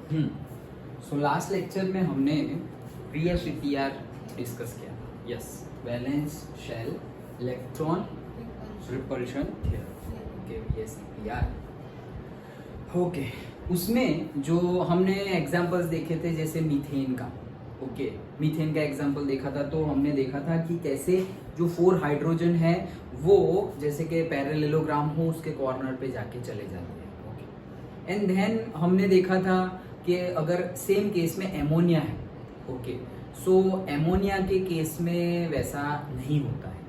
So last lecture में हमने VSEPR discuss किया। Yes, valence shell electron repulsion theorem. Okay, VSEPR। Okay, उसमें जो हमने एग्जांपल्स देखे थे जैसे मीथेन का। ओके, मीथेन का एग्जांपल देखा था तो हमने देखा था कि कैसे जो 4 हाइड्रोजन है वो जैसे कि पैरेललोग्राम हो उसके कॉर्नर पे जाके चले जाते हैं। ओके, एंड देन हमने देखा था कि अगर सेम केस में एमोनिया है, ओके, सो एमोनिया के केस में वैसा नहीं होता है।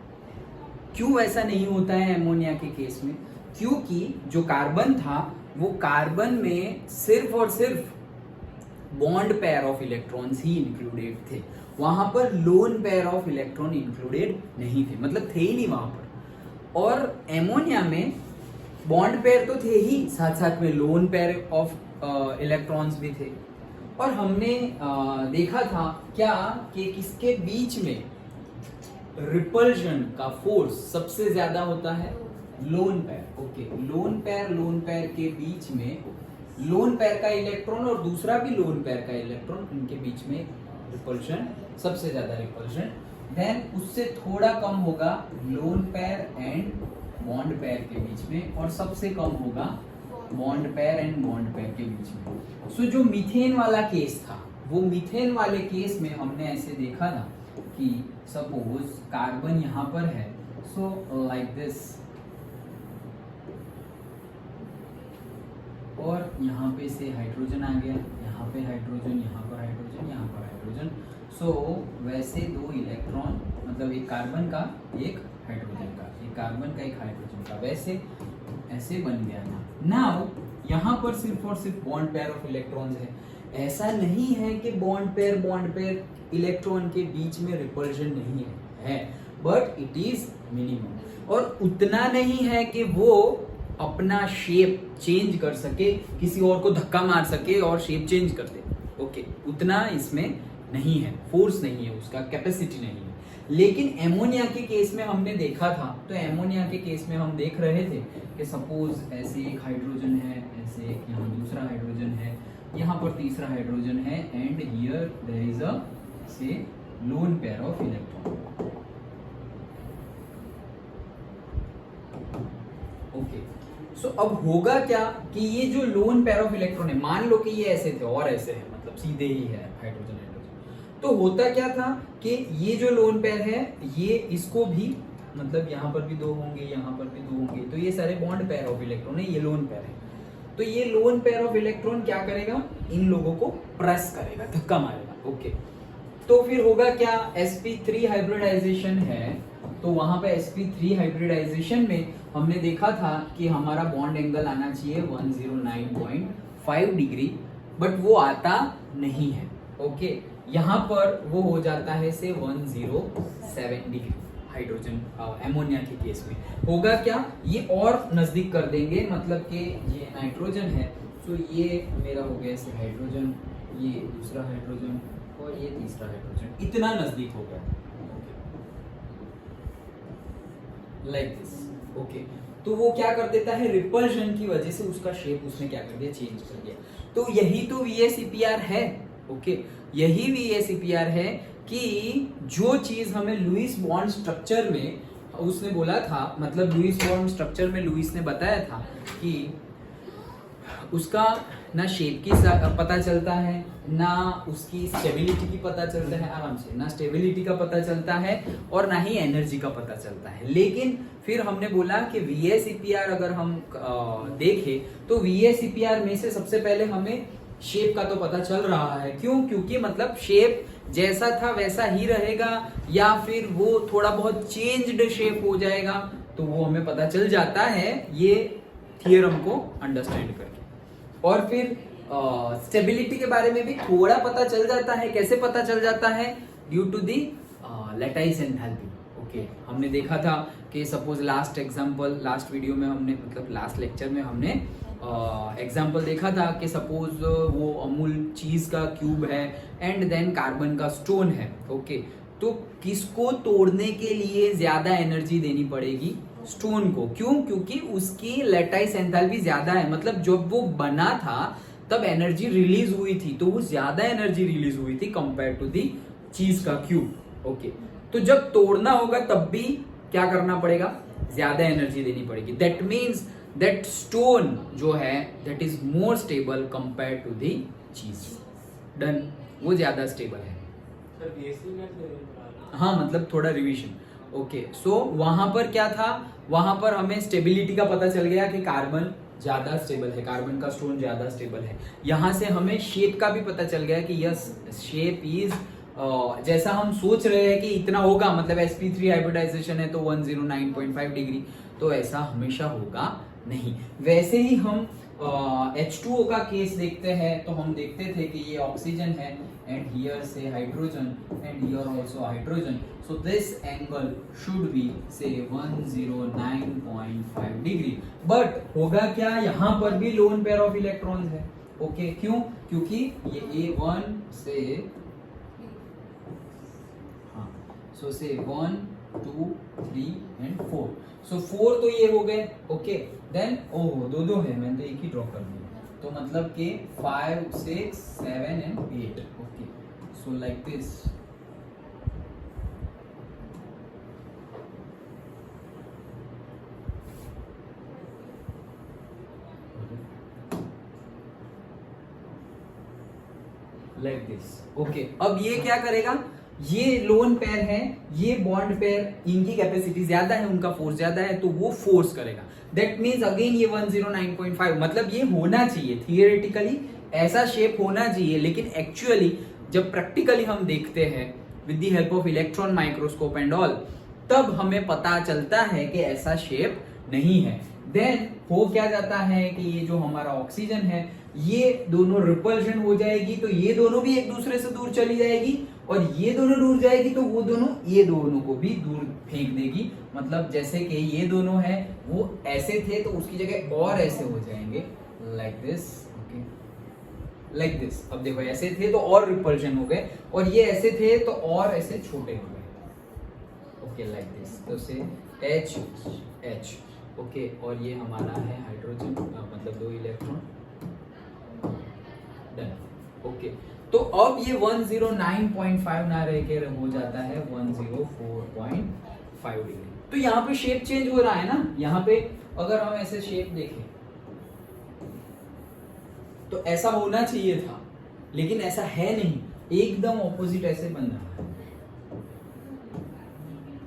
क्यों वैसा नहीं होता है एमोनिया के केस में? क्योंकि जो कार्बन था वो कार्बन में सिर्फ और सिर्फ bond pair of electrons he included थे, वहां पर loan pair of electron included नहीं थे, मतलब थे ही नहीं वहां पर। और एमोनिया में बॉन्ड पेयर तो थे ही, साथ साथ में लोन पेयर ऑफ इलेक्ट्रॉन्स भी थे। और हमने देखा था क्या कि किसके बीच में रिपल्शन का फोर्स सबसे ज्यादा होता है? Lone pair. Okay, lone pair के बीच में लोन पेयर का इलेक्ट्रॉन और दूसरा भी लोन पेयर का इलेक्ट्रॉन, इनके बीच में रिपल्शन, सबसे ज्यादा रिपल्शन। देन उससे थोड़ा कम होगा lone pair and bond pair के बीच में, और सबसे कम होगा bond pair and bond pair के बीच में। सो जो मीथेन वाला केस था, वो मीथेन वाले केस में हमने ऐसे देखा था कि सपोज कार्बन यहां पर है, सो लाइक दिस, और यहाँ पे से हाइड्रोजन आ गया, यहाँ पे हाइड्रोजन, यहाँ पर हाइड्रोजन, यहाँ पर हाइड्रोजन। सो वैसे 2 इलेक्ट्रॉन, मतलब एक कार्बन का एक हाइड्रोजन का, एक कार्बन का एक हाइड्रोजन का, वैसे ऐसे बन गया था। नाउ यहाँ पर सिर्फ और सिर्फ बॉन्ड पेयर ऑफ इलेक्ट्रॉन्स है। ऐसा नहीं है कि बॉन्ड पेयर इलेक्ट्रॉन के बीच में रिपल्शन नहीं है, बट इट इज मिनिमम। और उतना नहीं है कि वो अपना शेप चेंज कर सके, किसी और को धक्का मार सके और शेप चेंज कर दे। ओके, उतना इसमें नहीं है, फोर्स नहीं है, उसका कैपेसिटी नहीं है। लेकिन एमोनिया के केस में हमने देखा था, तो एमोनिया के केस में हम देख रहे थे कि सपोज ऐसे एक हाइड्रोजन है, ऐसे एक यहाँ दूसरा हाइड्रोजन है, यहाँ पर तीसरा हाइड्रोजन है, and here there is a से lone pair of electron. Okay, so अब होगा क्या कि ये जो लोन पेयर ऑफ इलेक्ट्रॉन है, मान लो कि ये ऐसे थे और ऐसे है, मतलब सीधे ही है हाइड्रोजन, तो होता क्या था कि ये जो लोन पेयर है ये इसको भी, मतलब यहाँ पर भी 2 होंगे, यहाँ पर भी 2 होंगे, तो ये सारे बॉन्ड पेयर ऑफ इलेक्ट्रॉन है, ये लोन पेयर है। तो ये लोन पेयर ऑफ इलेक्ट्रॉन क्या करेगा? इन लोगों को प्रेस करेगा, धक्का मारेगा। ओके, तो फिर होगा क्या? sp3 हाइब्रिडाइजेशन है, तो वहां पे sp3 हाइब्रिडाइजेशन में हमने देखा था कि हमारा बॉन्ड एंगल आना चाहिए 109.5 डिग्री, बट वो आता नहीं है। ओके, यहाँ पर वो हो जाता है से 107 डिग्री हाइड्रोजन एमोनिया के केस में। होगा क्या? ये और नजदीक कर देंगे, मतलब कि ये नाइट्रोजन है, तो ये मेरा हो गया से हाइड्रोजन, ये दूसरा हाइड्रोजन और ये तीसरा हाइड्रोजन, इतना नजदीक हो गया, लाइक दिस। ओके, तो वो क्या कर देता है? रिपल्शन की वजह से उसका शेप उसने क्या कर दिया? चेंज कर दिया। तो यही तो VSEPR है। ओके, यही VSEPR है कि जो चीज हमें लुईस बॉन्ड स्ट्रक्चर में उसने बोला था, मतलब लुईस बॉन्ड स्ट्रक्चर में लुईस ने बताया था कि उसका ना शेप की पता चलता है, ना उसकी स्टेबिलिटी की पता चलता है, आराम से ना स्टेबिलिटी का पता चलता है और ना ही एनर्जी का पता चलता है। लेकिन फिर हमने बोला कि VSEPR अगर हम देखें तो VSEPR में से सबसे पहले हमें शेप का तो पता चल रहा है। क्यों? क्योंकि मतलब शेप जैसा था वैसा ही रहेगा, या फिर वो थोड़ा बहुत चेंज्ड शेप हो जाएगा, तो वो हमें पता चल जाता है ये थियरम को अंडरस्टैंड करके। और फिर स्टेबिलिटी के बारे में भी थोड़ा पता चल जाता है। कैसे पता चल जाता है? Due to the lattice enthalpy. Okay, हमने देखा था कि सपोज लास्ट वीडियो में हमने, मतलब लास्ट लेक्चर में हमने एग्जाम्पल देखा था कि सपोज वो अमूल चीज का क्यूब है एंड देन कार्बन का स्टोन है। ओके, तो किसको तोड़ने के लिए ज्यादा एनर्जी देनी पड़ेगी? स्टोन को। क्यों? क्योंकि उसकी लैटिस एंथैल्पी ज्यादा है, मतलब जब वो बना था तब एनर्जी रिलीज हुई थी, तो वो ज्यादा एनर्जी रिलीज हुई थी कंपेयर टू दी चीज का क्यूब। ओके, तो जब तोड़ना होगा तब भी क्या करना पड़ेगा, ज्यादा एनर्जी देनी पड़ेगी। दैट मीन्स दैट स्टोन जो है that is more stable compare to the चीज। डन, वो ज्यादा स्टेबल है। हाँ, मतलब थोड़ा रिवीजन। ओके, सो वहां पर क्या था, वहां पर हमें स्टेबिलिटी का पता चल गया कि कार्बन ज्यादा स्टेबल है, कार्बन का स्टोन ज्यादा स्टेबल है। यहां से हमें शेप का भी पता चल गया कि यस, शेप इज जैसा हम सोच रहे हैं कि इतना होगा, मतलब sp3 हाइब्रिडाइजेशन है तो 109.5 डिग्री, तो ऐसा हमेशा होगा नहीं। वैसे ही हम H2O का केस देखते हैं तो हम देखते थे कि ये ऑक्सीजन है एंड हियर से hydrogen and here also hydrogen, so this angle should be से 109.5 डिग्री। बट होगा क्या, यहाँ पर भी लोन पेयर ऑफ इलेक्ट्रॉन्स है। ओके, क्यों, क्योंकि ये A1 से सो से 1 2 3 एंड 4, सो 4 तो ये हो गए। ओके, देन ओह दो है, मैंने तो एक ही ड्रॉ कर दिया, तो मतलब कि 5 6 7 and 8। Okay, so like this. Like this. Okay, अब ये क्या करेगा, ये लोन पेयर है, ये बॉन्ड पेयर, इनकी कैपेसिटी ज्यादा है, उनका फोर्स ज्यादा है, तो वो फोर्स करेगा। दैट मीन्स अगेन ये 109.5, मतलब ये होना चाहिए थियोरेटिकली, ऐसा शेप होना चाहिए, लेकिन एक्चुअली जब प्रैक्टिकली हम देखते हैं with the help of electron microscope and all, तब हमें पता चलता है कि ऐसा शेप नहीं है। देन हो क्या जाता है कि ये जो हमारा ऑक्सीजन है, ये दोनों रिपल्शन हो जाएगी, तो ये दोनों भी एक दूसरे से दूर चली जाएगी, और ये दोनों दूर जाएगी तो वो दोनों ये दोनों को भी दूर फेंक देगी। मतलब जैसे कि ये दोनों है वो ऐसे थे तो उसकी जगह और ऐसे हो जाएंगे, like this. Okay, like this. अब देखो, ऐसे थे तो और रिपल्शन हो गए, और ये ऐसे थे तो और ऐसे छोटे हो गए। Okay, like this. तो से H H। ओके, और ये हमारा है हाइड्रोजन, मतलब 2 इलेक्ट्रॉन। डन। ओके, तो अब ये 109.5 ना रह के हो जाता है 104.5 डिग्री। तो यहाँ पे शेप चेंज हो रहा है ना, यहाँ पे अगर हम ऐसे शेप देखें तो ऐसा होना चाहिए था, लेकिन ऐसा है नहीं, एकदम ऑपोजिट ऐसे बन रहा है।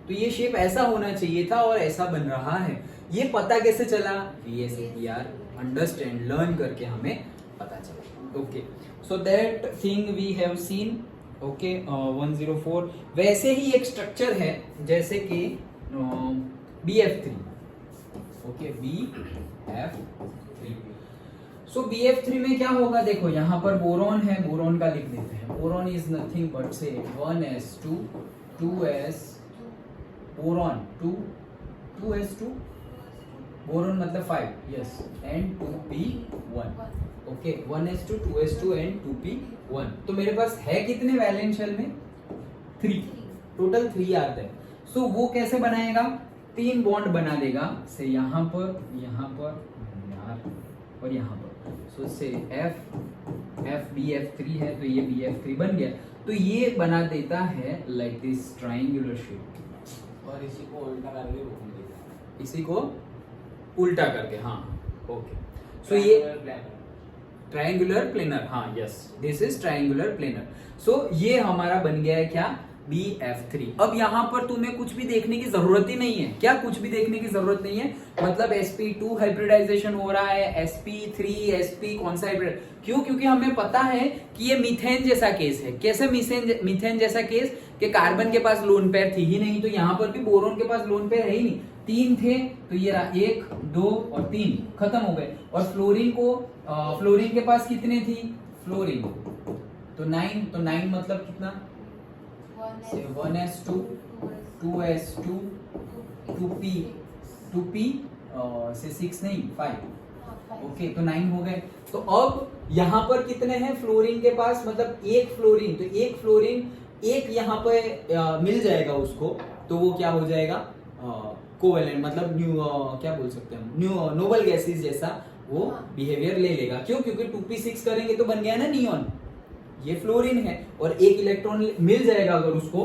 तो ये शेप ऐसा होना चाहिए था और ऐसा बन रहा है। ये पता कैसे चला, VSEPR अंडरस्टैंड, लर्न करके हमें पता चला। Okay, so that thing we have seen. Okay, 104। वैसे ही एक स्ट्रक्चर है जैसे कि BF3। Okay, BF3। सो BF3 में क्या होगा, देखो यहाँ पर बोरॉन है, बोरॉन का लिख देते हैं। बोरॉन इज नथिंग बट से 1s2 2s, boron 2s2, boron मतलब 5, yes, and 2p1। Okay, 1s2 2s2 and 2p1। तो मेरे पास है कितने वैलेंस शेल में, 3, टोटल 3 आते हैं। सो वो कैसे बनाएगा, 3 बॉन्ड बना देगा, से यहाँ पर यार, और यहाँ पर। सो से F BF3 है, तो ये BF3 बन गया। तो ये बना देता है लाइक दिस ट्रायंगुलर शेप, और इसी को उल्टा करके रोक देगा, इसी को उल्टा करके। हाँ, ओके, सो ये ट्रायंगुलर प्लेनर, हाँ yes, this is triangular planar. So ये हमारा बन गया है क्या, BF3। अब यहाँ पर तुम्हें कुछ भी देखने की जरूरत ही नहीं है। क्या कुछ भी देखने की जरूरत नहीं है, मतलब sp2 हाइब्रिडाइजेशन हो रहा है, sp3 sp कौन सा हाइब्रिड, क्यों, क्योंकि हमें पता है कि ये मीथेन जैसा केस है। कैसे मीथेन जैसा केस, कि कार्बन के पास लोन पेयर थी ही नहीं, तो यहाँ पर भी बोरोन के पास लोन पेयर है ही नहीं। 3 थे तो ये रहा 1 2 और 3 खत्म हो गए। और फ्लोरीन के पास कितने थी, फ्लोरीन तो 9, तो 9 मतलब कितना, 1s2 2s2 2p से 6 नहीं 5। ओके, तो 9 हो गए। तो अब यहाँ पर कितने हैं फ्लोरीन के पास, मतलब एक फ्लोरीन, तो एक फ्लोरीन एक यहाँ पे मिल जाएगा उसको, तो वो क्या हो जाएगा, कोवेलेंट, मतलब न्यू क्या बोल सकते हैं, न्यू नोबल गैसेस जैसा वो बिहेवियर ले लेगा। क्यों? क्योंकि 2p6 करेंगे तो बन गया ना नियॉन, ये फ्लोरीन है, और एक इलेक्ट्रॉन मिल जाएगा अगर उसको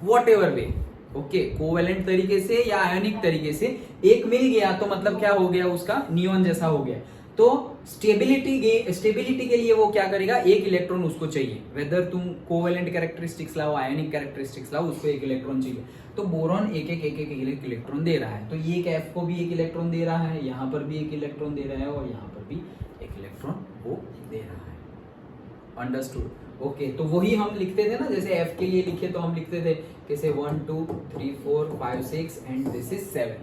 what ever way, okay, covalent तरीके से या आयोनिक तरीके से एक मिल गया तो मतलब क्या हो गया, उसका नियॉन जैसा हो गया। तो स्टेबिलिटी के लिए वो क्या करेगा, एक इलेक्ट्रॉन उसको चाहिए, वेदर तुम कोवेलेंट कैरेक्टरिस्टिक्स लाओ आयोनिक कैरेक्टरिस्टिक्स लाओ, उसको एक इलेक्ट्रॉन चाहिए। तो बोरॉन एक इलेक्ट्रॉन दे रहा है, तो ये F को भी एक इलेक्ट्रॉन दे रहा है, यहाँ पर भी एक इलेक्ट्रॉन दे रहा है, और यहाँ पर भी एक इलेक्ट्रॉन वो दे रहा है। अंडरस्टूड? ओके, तो वही हम लिखते थे ना, जैसे F के लिए लिखे तो हम लिखते थे कैसे 1 2 3 4 5 6 एंड दिस इज 7,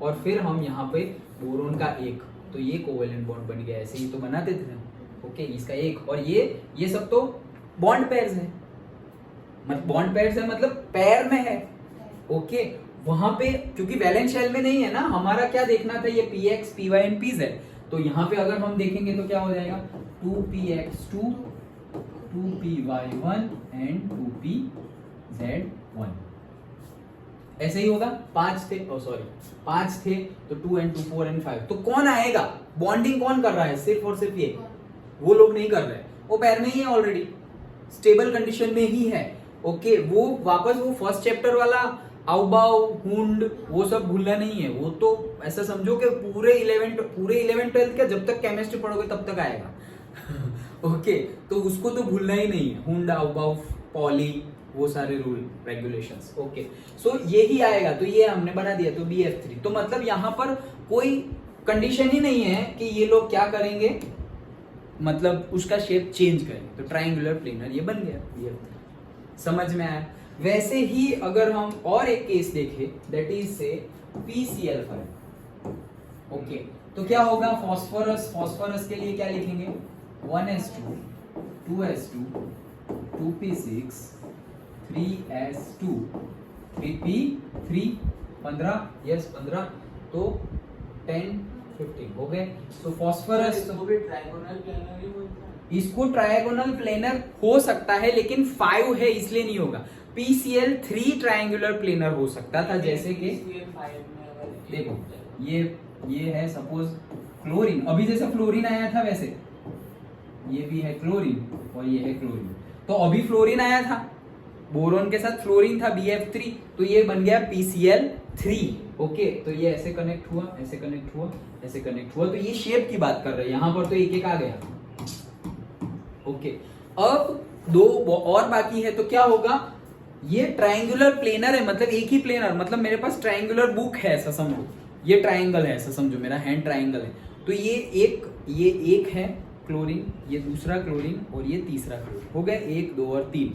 और फिर हम यहाँ पे बोरोन का एक, तो ये कोवेलेंट बॉन्ड बन गया, ऐसे ही तो बनाते थे हम। ओके, इसका एक, और ये सब तो बॉन्ड पेयर्स है, मतलब बॉन्ड पेयर्स है मतलब पैर में है। ओके, वहां पे क्योंकि वैलेंस शेल में नहीं है ना, हमारा क्या देखना था, ये px py एंड pz, तो यहाँ पे अगर हम देखेंगे तो क्या हो जाएगा 2px2 2py1 एंड 2pz1, ऐसे ही होगा। 5 थे तो 2 and 2 4 and 5, तो कौन आएगा, बॉन्डिंग कौन कर रहा है, सिर्फ और सिर्फ ये, वो लोग नहीं कर रहे, वो पैर में ही है ऑलरेडी, स्टेबल कंडीशन में ही है। ओके, वो वापस वो फर्स्ट चैप्टर वाला आउबाउ हुंड वो सब भूलना नहीं है, वो तो ऐसा समझो कि पूरे 11 12 का जब तक केमिस्ट्री पढ़ोगे तब तक आएगा। ओके, तो उसको तो भूलना ही नहीं है, हुंड आउबाउ पॉली वो सारे रूल रेगुलेशंस। ओके, सो ये ही आएगा, तो ये हमने बना दिया, तो BF3, तो मतलब यहाँ पर कोई कंडीशन ही नहीं है कि ये लोग क्या करेंगे, मतलब उसका शेप चेंज करें, तो ट्रायंगुलर प्लेनर ये बन गया BF3। समझ में आया? वैसे ही अगर हम और एक केस देखें, दैट इज से PCl5, ओके, तो क्या होगा, फास्फोरस के लिए क्या लिखेंगे, 1s2 2s2 2p6 3s2 3p3 15, yes 15, तो 10 15 हो गए। तो फास्फोरस इसको भी ट्रायगोनल प्लेनर ही बोलते हैं, इसको ट्रायगोनल प्लेनर हो सकता है, लेकिन 5 है इसलिए नहीं होगा। PCl3 ट्रायंगुलर प्लेनर हो सकता था, जैसे कि देखो ये है सपोज क्लोरीन, अभी जैसे फ्लोरीन आया था वैसे ये भी है क्लोरीन और ये है क्लोरीन, तो अभी फ्लोरीन आया था, बोरोन के साथ फ्लोरीन था BF3, तो ये बन गया PCl3। ओके, तो ये ऐसे कनेक्ट हुआ, ऐसे कनेक्ट हुआ, ऐसे कनेक्ट हुआ, तो ये शेप की बात कर रहे हैं, यहां पर तो एक एक आ गया। ओके, अब 2 और बाकी है, तो क्या होगा, ये ट्रायंगुलर प्लेनर है, मतलब एक ही प्लेनर, मतलब मेरे पास ट्रायंगुलर बुक है ऐसा समझो, ये ट्रायंगल है ऐसा समझो, मेरा हैंड ट्रायंगल है, तो ये एक है क्लोरीन, ये दूसरा क्लोरीन और ये तीसरा क्लोरीन, हो गए 1 2 और 3,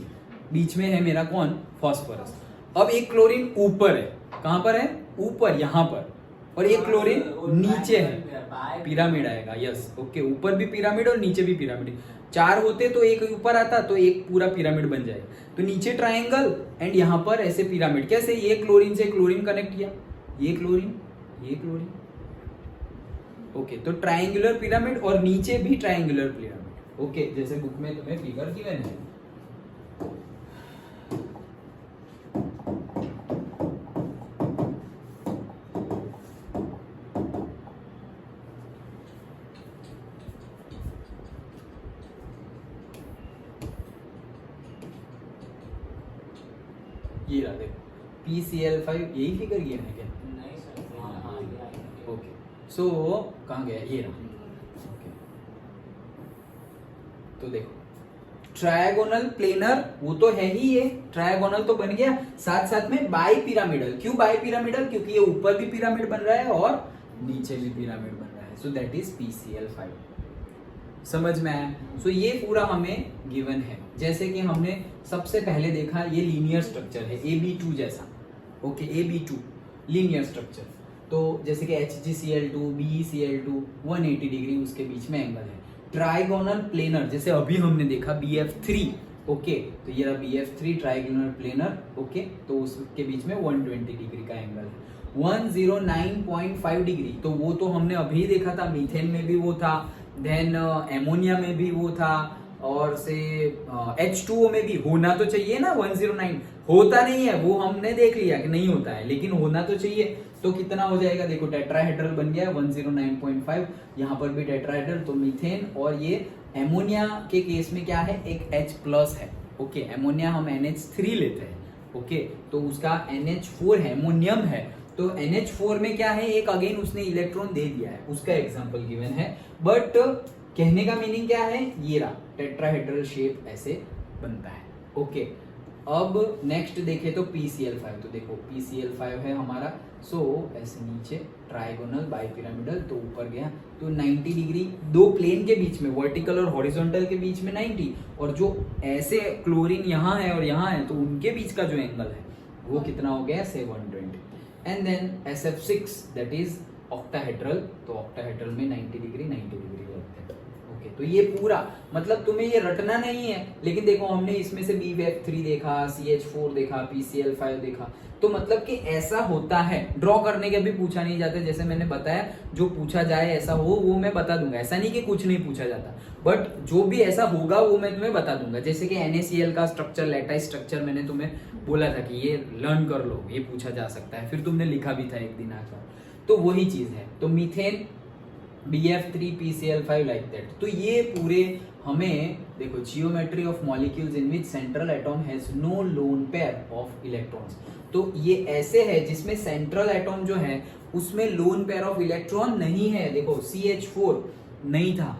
बीच में है मेरा कौन, फास्फोरस। अब एक क्लोरीन ऊपर है, कहां पर है, ऊपर यहाँ पर, और एक क्लोरीन नीचे है, पिरामिड आएगा, यस। ओके, ऊपर भी पिरामिड और नीचे भी पिरामिड, 4 होते तो एक ऊपर आता तो एक पूरा पिरामिड बन जाएगा, तो नीचे ट्रायंगल एंड यहाँ पर ऐसे पिरामिड, कैसे, ये क्लोरीन से क्लोरीन कनेक्ट किया, ये क्लोरीन ये क्लोरीन। ओके, तो ट्रायंगुलर पिरामिड और नीचे भी ट्रायंगुलर पिरामिड। ओके, जैसे बुक में तुम्हें फिगर गिवन है, ये रहा देखो PCl5, यही फिगर गिवन है क्या, नहीं सर, हाँ ये ओके, सो कहाँ गया, ये रहा। ओके, तो देखो ट्रायगोनल प्लेनर वो तो है ही, ये ट्रायगोनल तो बन गया, साथ साथ में बाई पिरामिडल। क्यों बाई पिरामिडल, क्योंकि ये ऊपर भी पिरामिड बन रहा है और नीचे भी पिरामिड बन रहा है, सो दैट इज PCl5। समझ में आया? सो ये पूरा हमें गिवन है, जैसे कि हमने सबसे पहले देखा, ये लीनियर स्ट्रक्चर है AB2 जैसा। ओके, AB2 लीनियर स्ट्रक्चर, तो जैसे कि HgCl2 BeCl2 180 डिग्री उसके बीच में एंगल है। ट्राइगोनल प्लेनर जैसे अभी हमने देखा BF3, ओके, तो ये रहा BF3 ट्राइगोनल प्लेनर, ओके, तो उसके बीच में 120 डिग्री का एंगल है। 109.5 डिग्री, तो वो तो हमने अभी देखा था, मीथेन में भी वो था, देन एमोनिया में भी वो था, और से H2O में भी होना तो चाहिए ना 109, होता नहीं है वो हमने देख लिया कि नहीं होता है, लेकिन होना तो चाहिए। तो कितना हो जाएगा, देखो टेट्राहेड्रल बन गया 109.5, यहाँ पर भी टेट्राहेड्रल, तो मीथेन और ये एमोनिया के केस में क्या है, एक H प्लस है, ओके, एमोनिया हम NH3 लेते हैं, ओके, तो उसका NH4 एमोनियम है, तो NH4 में क्या है, एक अगेन उसने इलेक्ट्रॉन दे दिया है, उसका एग्जांपल गिवन है, बट कहने का मीनिंग क्या है, ये रहा टेट्राहेड्रल शेप ऐसे बनता है, ओके। अब नेक्स्ट देखे तो PCl5, तो देखो PCl5 है हमारा, सो ऐसे नीचे ट्राइगोनल बाइपिरामिडल, तो ऊपर गया तो 90 डिग्री, दो प्लेन के बीच में, वर्टिकल और हॉरिजॉन्टल के बीच में 90, और जो ऐसे क्लोरीन यहाँ है और यहाँ है, तो उनके बीच का जो एंगल है वो कितना हो गया, 720। And then SF6 that is octahedral, तो ऑक्टाहेड्रल में 90 डिग्री लगते हैं, ओके। तो ये पूरा मतलब तुम्हें ये रटना नहीं है, लेकिन देखो हमने इसमें से BF3 देखा, CH4 देखा, PCl5 देखा, तो मतलब कि ऐसा होता है, ड्रॉ करने के भी पूछा नहीं जाता, जैसे मैंने बताया जो पूछा जाए ऐसा हो वो मैं बता दूंगा, ऐसा नहीं कि कुछ नहीं पूछा जाता, बट जो भी ऐसा होगा वो मैं तुम्हें बता दूंगा। जैसे कि NaCl का स्ट्रक्चर, लैटाइस स्ट्रक्चर मैंने तुम्हें बोला था कि ये लर्न कर लो, ये पूछा जा सकता है, फिर तुमने लिखा भी था एक दिन आकर, तो वही चीज है। तो methane BF3 PCl5 like that. तो ये पूरे हमें देखो, geometry of molecules in which central atom has no lone pair of electrons, तो ये ऐसे है जिसमें सेंट्रल एटॉम जो है उसमें लोन पेयर ऑफ इलेक्ट्रॉन नहीं है। देखो CH4 नहीं था,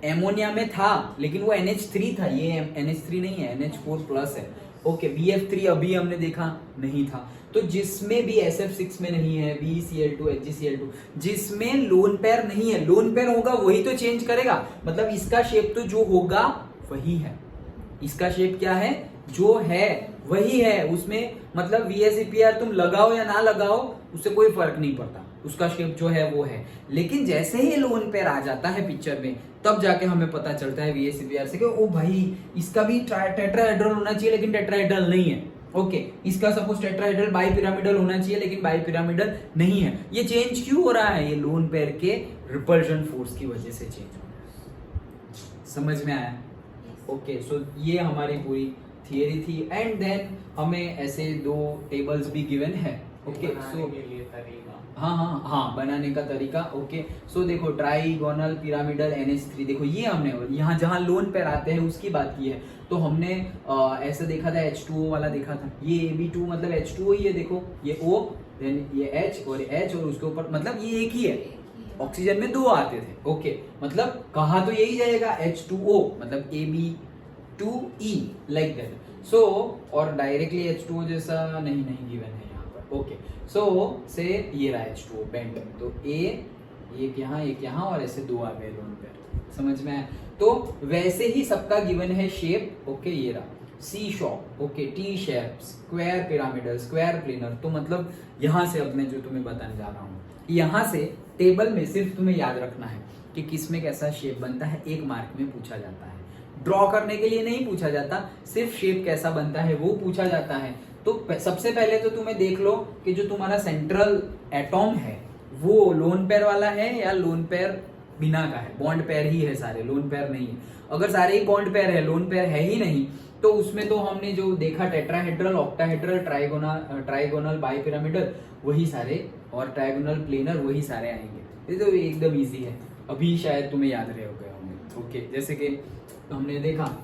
एमोनिया में था लेकिन वो NH3 था, ये NH3 नहीं है, NH4 प्लस है, ओके। BF3 अभी हमने देखा नहीं था, तो जिसमें भी SF6 में नहीं है, BeCl2 HgCl2, जिसमें लोन पेयर नहीं है, लोन पेयर होगा वही तो चेंज करेगा, मतलब इसका शेप तो जो होगा वही है, इसका शेप क्या है, जो है वही है, उसमें मतलब VSEPR तुम लगाओ या ना लगाओ उससे कोई फर्क नहीं पड़ता, उसका शेप जो है वो है। लेकिन जैसे ही लोन पेयर आ जाता है पिक्चर में, तब जाके हमें पता चलता है VSEPR से कि ओ भाई इसका भी टेट्राहेड्रल होना चाहिए लेकिन टेट्राहेड्रल नहीं है, ओके। इसका सपोज टेट्राहेड्रल बाइपिरामिडल होना चाहिए लेकिन बाइपिरामिडल नहीं है। ये चेंज क्यों हो रहा है, ये लोन पेयर के रिपल्शन फोर्स की वजह से चेंज हो रहा है। समझ में आया, ओके। सो ये हमारी पूरी थियरी थी, एंड देन हमें ऐसे दो टेबल्स भी गिवन है, ओके। सो हाँ बनाने का तरीका, ओके। सो देखो ट्राइगोनल पिरामिडल NH3, देखो ये हमने यहाँ जहाँ लोन पेयर आते हैं उसकी बात की है, तो हमने ऐसे देखा था, H2O वाला देखा था, ये AB2 मतलब H2O ही है, देखो ये O देन ये H और H और उसके ऊपर मतलब ये एक ही है, ऑक्सीजन में दो आते थे, ओके। मतलब कहा तो यही जाएगा H2O मतलब AB2E लाइक दैट, सो और डायरेक्टली H2O जैसा नहीं गिवन है यहाँ पर, ओके। सो से ये रहा H2O बेंड, तो एक यहाँ और ऐसे दो आ गए लोन पेयर, समझ में आया। तो वैसे ही सबका गिवन है शेप, ओके। ये रहा C shop, okay, T shape, square pyramidal, square planar, तो मतलब यहाँ से अब मैं जो तुम्हें बताने जा रहा हूँ, यहाँ से टेबल में सिर्फ तुम्हें याद रखना है कि किस में कैसा शेप बनता है, एक मार्क में पूछा जाता है, ड्रॉ करने के लिए नहीं पूछा जाता, सिर्फ शेप कैसा बनता है वो पूछा जाता है। तो सबसे पहले तो तुम्हें देख लो कि जो तुम्हारा सेंट्रल एटॉम है वो लोन पेयर वाला है या लोन पेयर बिना का है, बॉन्ड पेयर ही है सारे, लोन पेयर नहीं है। अगर सारे ही बॉन्ड पेयर है, लोन पेयर है ही नहीं, तो उसमें तो हमने जो देखा टेट्राहेड्रल, ऑक्टाहेड्रल, ट्राइगोनल बाइपिरामिडल वही सारे, और ट्राइगोनल प्लेनर वही सारे आएंगे। ये तो एकदम इजी है, अभी शायद तुम्हें याद रहे हो गए होंगे, ओके। जैसे कि हमने देखा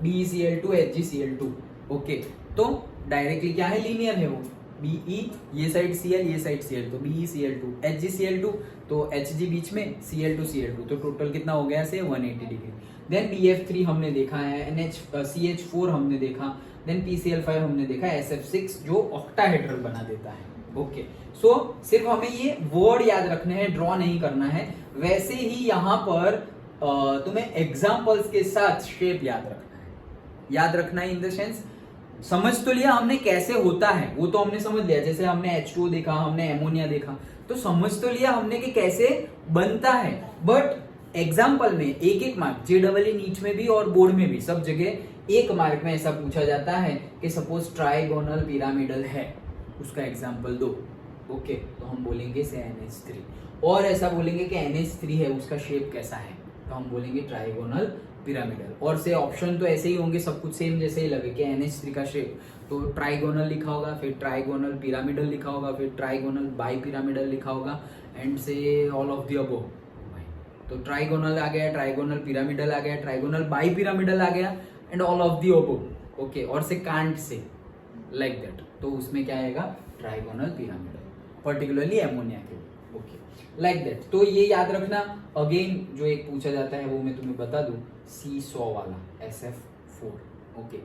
BeCl2 HgCl2, ओके, तो डायरेक्टली क्या है, लीनियर है वो, Be ये साइड Cl ये साइड Cl, तो BeCl2 HgCl2, तो Hg बीच में Cl2 तो टोटल कितना हो गया से 180 डिग्री। देन BF3 हमने देखा है, CH4 हमने देखा, देन PCl5 हमने देखा, SF6 जो ऑक्टाहेड्रल बना देता है, ओके। सो सिर्फ हमें ये वर्ड याद रखने हैं, ड्रॉ नहीं करना है। वैसे ही यहाँ पर तुम्हें एग्जाम्पल्स के साथ शेप याद रखना है इन द सेंस, समझ तो लिया हमने कैसे होता है, वो तो हमने समझ लिया, जैसे हमने H2O देखा, हमने एमोनिया देखा, तो समझ तो लिया हमने कि कैसे बनता है। बट एग्जाम्पल में एक मार्क, JEE नीट में भी और बोर्ड में भी सब जगह एक मार्क में ऐसा पूछा जाता है कि सपोज ट्राइगोनल पिरामिडल है, उसका एग्जाम्पल दो, ओके। तो हम बोलेंगे से NH3, और ऐसा बोलेंगे कि NH3 है, उसका शेप कैसा है तो हम बोलेंगे ट्राइगोनल पिरामिडल। और से ऑप्शन तो ऐसे ही होंगे, सब कुछ सेम जैसे ही लगे कि NH3 का शेप, तो ट्राइगोनल लिखा होगा, फिर ट्राइगोनल पिरामिडल लिखा होगा, फिर ट्राइगोनल बाई पिरामिडल लिखा होगा, एंड से ऑल ऑफ द अबव। तो ट्राइगोनल आ गया, ट्राइगोनल पिरामिडल आ गया, ट्राइगोनल बाई पिरामिडल आ गया, and all of the above. Okay, और से कांट से लाइक दैट, तो उसमें क्या आएगा ट्राइगोनल पिरामिडल, पर्टिकुलरली एमोनिया के लिए। Okay, like that. तो ये याद रखना। अगेन जो एक पूछा जाता है वो मैं तुम्हें बता दूं, सीसॉ वाला SF4। ओके,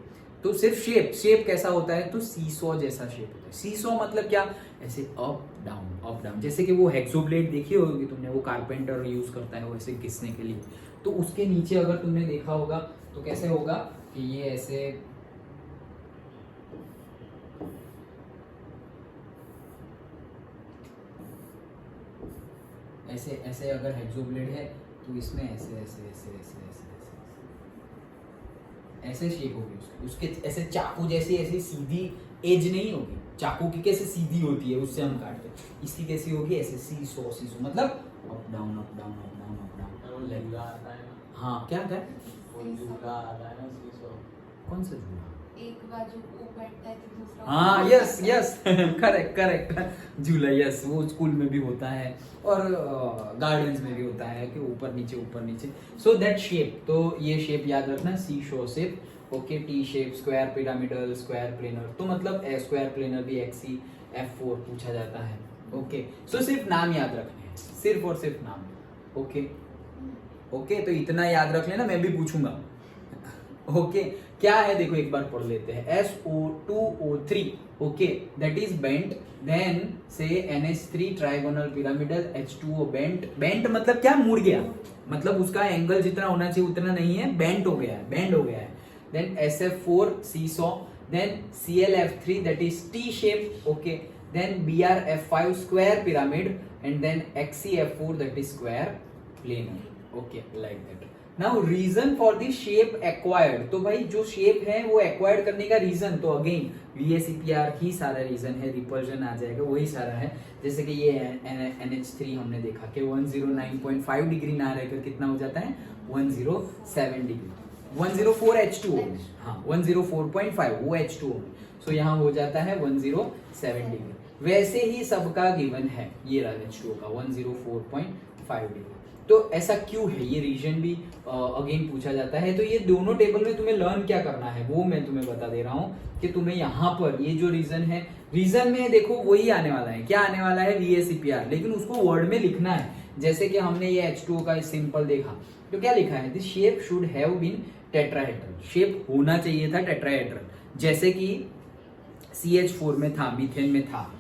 तो सिर्फ शेप कैसा होता है, तो सीसॉ जैसा शेप होता है। सीसॉ मतलब क्या, ऐसे अप डाउन, जैसे कि वो हेक्सोब्लेड देखी होगी तुमने, वो कारपेंटर यूज करता है वैसे घिसने के लिए। तो उसके नीचे अगर तुमने देखा होगा तो कैसे होगा कि ये ऐसे अगर हेक्सोब्लेड है तो इसमें ऐसे शेप होगी उसके ऐसे चाकू जैसी ऐसी सीधी एज नहीं होगी, चाकू की कैसे सीधी होती है उससे हम काटते हैं, इसकी कैसी होगी ऐसे सीसो मतलब अप डाउन। झूला आता है ना, हाँ क्या वो झूला आता है ना सीसो। कौन सा झूला, एक बाजू वो बैठता है तो दूसरा हाँ यस करेक्ट झूला, यस वो स्कूल में भी होता है और गार्डन्स में भी होता है कि ऊपर नीचे। सो दैट शेप, तो ये शेप याद रखना, seesaw shape. Okay, T shape, square pyramidal, square planar, तो मतलब स्क्वायर प्लेनर भी XCF4 पूछा जाता है। ओके, सो सिर्फ नाम याद रखने हैं, सिर्फ और सिर्फ नाम। ओके, तो इतना याद रख लेना, मैं भी पूछूंगा। ओके, क्या है देखो एक बार पढ़ लेते हैं, SO2O3, okay, that is bent, then से NH3 trigonal pyramidal, H2O bent मतलब क्या, मुड़ गया, मतलब उसका एंगल जितना होना चाहिए उतना नहीं है, बेंड हो गया है। Then SF4 seesaw, then ClF3 that is T shape, okay, then BrF5 square pyramid, and then XCF4 that is square planar. Okay, like that. Now reason for the shape acquired, तो भाई जो shape है वो acquired करने का reason, तो again VSEPR ही सारा reason है, रिपल्जन आ जाएगा वही सारा है। जैसे कि ये NH3 हमने देखा कि 109.5 डिग्री ना रहकर कितना हो जाता है 107 डिग्री, 104 H2O, हाँ 104.5 वो H2O, सो यहाँ हो जाता है 107 डिग्री। वैसे ही सबका गिवन है, ये रहा H2O का 104.5 डिग्री। तो ऐसा क्यों है, ये रीजन भी अगेन पूछा जाता है। तो ये दोनों टेबल में तुम्हें लर्न क्या करना है वो मैं तुम्हें बता दे रहा हूँ कि तुम्हें यहाँ पर ये जो रीजन है, रीजन में देखो वही आने वाला है, क्या आने वाला है VSEPR, लेकिन उसको वर्ड में लिखना है। जैसे कि हमने ये H2O का सिंपल देखा, तो क्या लिखा है, this shape should have been tetrahedral, shape होना चाहिए था टेट्राहेड्रल, जैसे कि CH4 में था, मीथेन में था,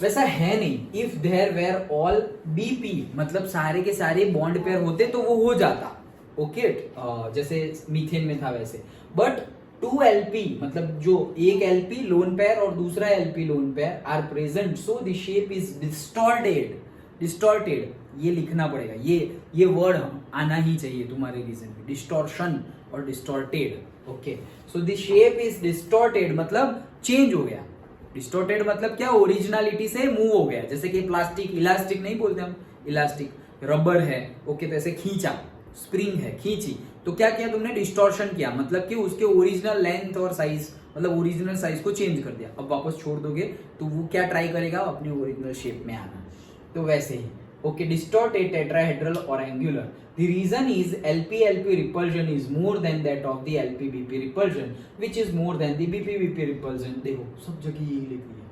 वैसा है नहीं। If there were all BP, मतलब सारे के सारे बॉन्ड पेयर होते तो वो हो जाता, ओके, जैसे मीथेन में था वैसे। बट 2 LP, मतलब जो एक LP लोन पेयर और दूसरा LP lone pair are present, so the shape is distorted, ये लिखना पड़ेगा, ये वर्ड आना ही चाहिए तुम्हारे रीजन में, डिस्टॉर्शन और distorted. Okay, so the shape is distorted मतलब चेंज हो गया, डिस्टॉर्टेड मतलब क्या, ओरिजिनलिटी से मूव हो गया। जैसे कि प्लास्टिक, इलास्टिक नहीं बोलते हम, इलास्टिक रबर है, ओके, तो ऐसे खींचा, स्प्रिंग है, खींची, तो क्या किया तुमने, डिस्टॉर्शन किया, मतलब कि उसके ओरिजिनल लेंथ और साइज, मतलब ओरिजिनल साइज को चेंज कर दिया। अब वापस छोड़ दोगे तो वो क्या ट्राई करेगा, अपनी ओरिजिनल शेप में आना। तो वैसे ही, ओके, डिस्टॉर्टेड, टेट्राहेड्रल और angular. The reason is LP-LP repulsion is more than that of the LP-BP repulsion, which is more than the BP-BP repulsion. देखो सब जगह यही लिख दिया,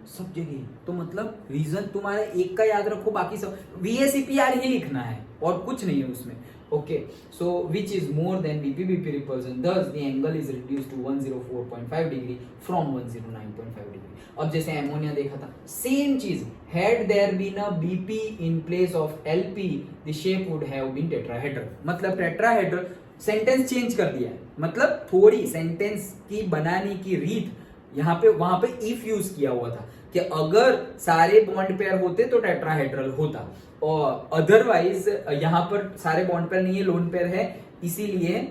सब जगह। तो मतलब रीजन तुम्हारा एक का याद रखो, बाकी सब VSEPR ही लिखना है और कुछ नहीं है उसमें। Okay, so which is more than BP-BP repulsion, thus the angle is reduced to 104.5 degree from 109.5 degree. अब जैसे एमोनिया देखा था, सेम चीज, had there been a BP in place of LP, the shape would have been tetrahedral, मतलब tetrahedral. Sentence change कर दिया है, मतलब थोड़ी सेंटेंस की बनाने की रीत, यहाँ पे वहां पे इफ यूज किया हुआ था कि अगर सारे बॉन्ड पेयर होते तो टेट्राहेड्रल होता, और अदरवाइज यहाँ पर सारे बॉन्ड पेयर नहीं है, लोन पेयर है, इसीलिए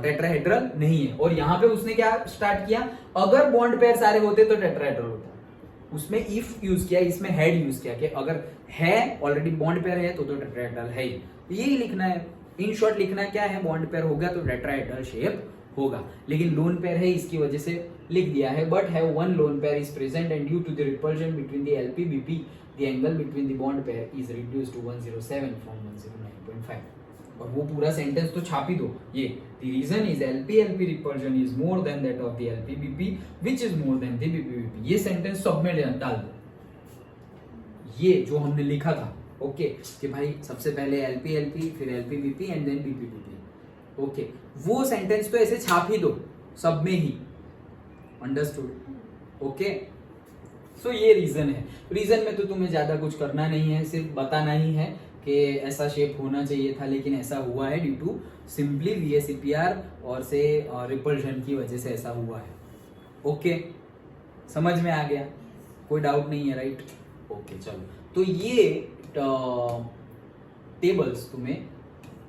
टेट्राहेड्रल नहीं है। और यहाँ पे उसने क्या स्टार्ट किया, अगर बॉन्ड पेयर सारे होते तो टेट्राहेड्रल होता, उसमें इफ यूज किया, इसमें हैड यूज किया कि अगर है ऑलरेडी बॉन्ड पेयर है तो टेट्राहेड्रल है ही, यही लिखना है। इन शॉर्ट लिखना क्या है, बॉन्ड पेयर होगा तो टेट्राहेड्रल शेप होगा, लेकिन लोन पेयर है इसकी वजह से लिख दिया है, but have one lone pair is present and due to the repulsion between the LP BP the angle between the bond pair is reduced to 107 from 109.5। और वो पूरा सेंटेंस तो छाप ही दो, ये the reason is LP LP repulsion is more than that of the LP BP which is more than the BP BP. ये sentence सब में डाल दो, ये जो हमने लिखा था, ओके कि भाई सबसे पहले एलपी एलपी फिर LP BP and then BP BP, okay वो सेंटेंस तो ऐसे छाप ही दो सब में ही, अंडरस्टूड, ओके। सो ये रीजन है, रीजन में तो तुम्हें ज्यादा कुछ करना नहीं है, सिर्फ बताना ही है कि ऐसा शेप होना चाहिए था लेकिन ऐसा हुआ है ड्यू टू सिंपली VSEPR और से रिपल्शन की वजह से ऐसा हुआ है, ओके समझ में आ गया, कोई डाउट नहीं है, राइट, ओके चलो। तो ये टेबल्स तुम्हें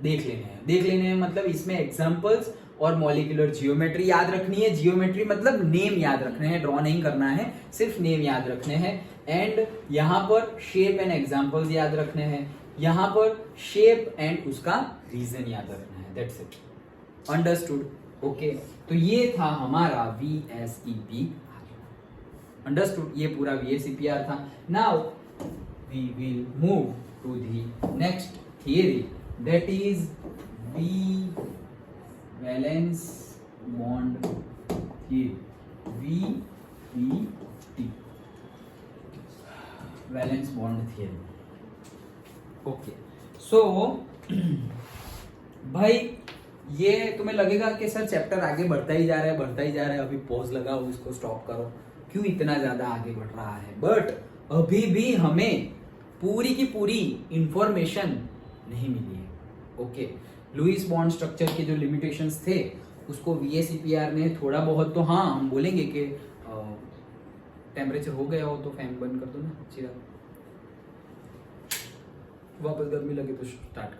देख लेने हैं मतलब इसमें एग्जांपल्स और मॉलिक्यूलर जियोमेट्री याद रखनी है, जियोमेट्री मतलब नेम याद रखने हैं, ड्रॉ नहीं करना है, सिर्फ नेम याद रखने हैं, एंड यहाँ पर शेप एंड एग्जांपल्स याद रखने हैं, यहाँ पर शेप एंड उसका रीजन याद रखना है, दैट्स इट, अंडरस्टूड, ओके। तो ये था हमारा VSEP, अंडरस्टूड, ये पूरा VSEPR था। Now we will move to the next theory, that is valence bond theory, VBT, valence bond theory, okay. So भाई ये तुम्हें लगेगा कि सर चैप्टर आगे बढ़ता ही जा रहा है, अभी पॉज लगाओ, इसको स्टॉप करो, क्यों इतना ज्यादा आगे बढ़ रहा है, बट अभी भी हमें पूरी की पूरी इंफॉर्मेशन नहीं मिली है, ओके। लुईस बॉन्ड स्ट्रक्चर के जो लिमिटेशंस थे उसको VSEPR ने थोड़ा बहुत, तो हाँ हम बोलेंगे कि टेम्परेचर हो गया हो तो फैन बंद कर दो ना, चिराग वापस गर्मी लगे तो स्टार्ट कर,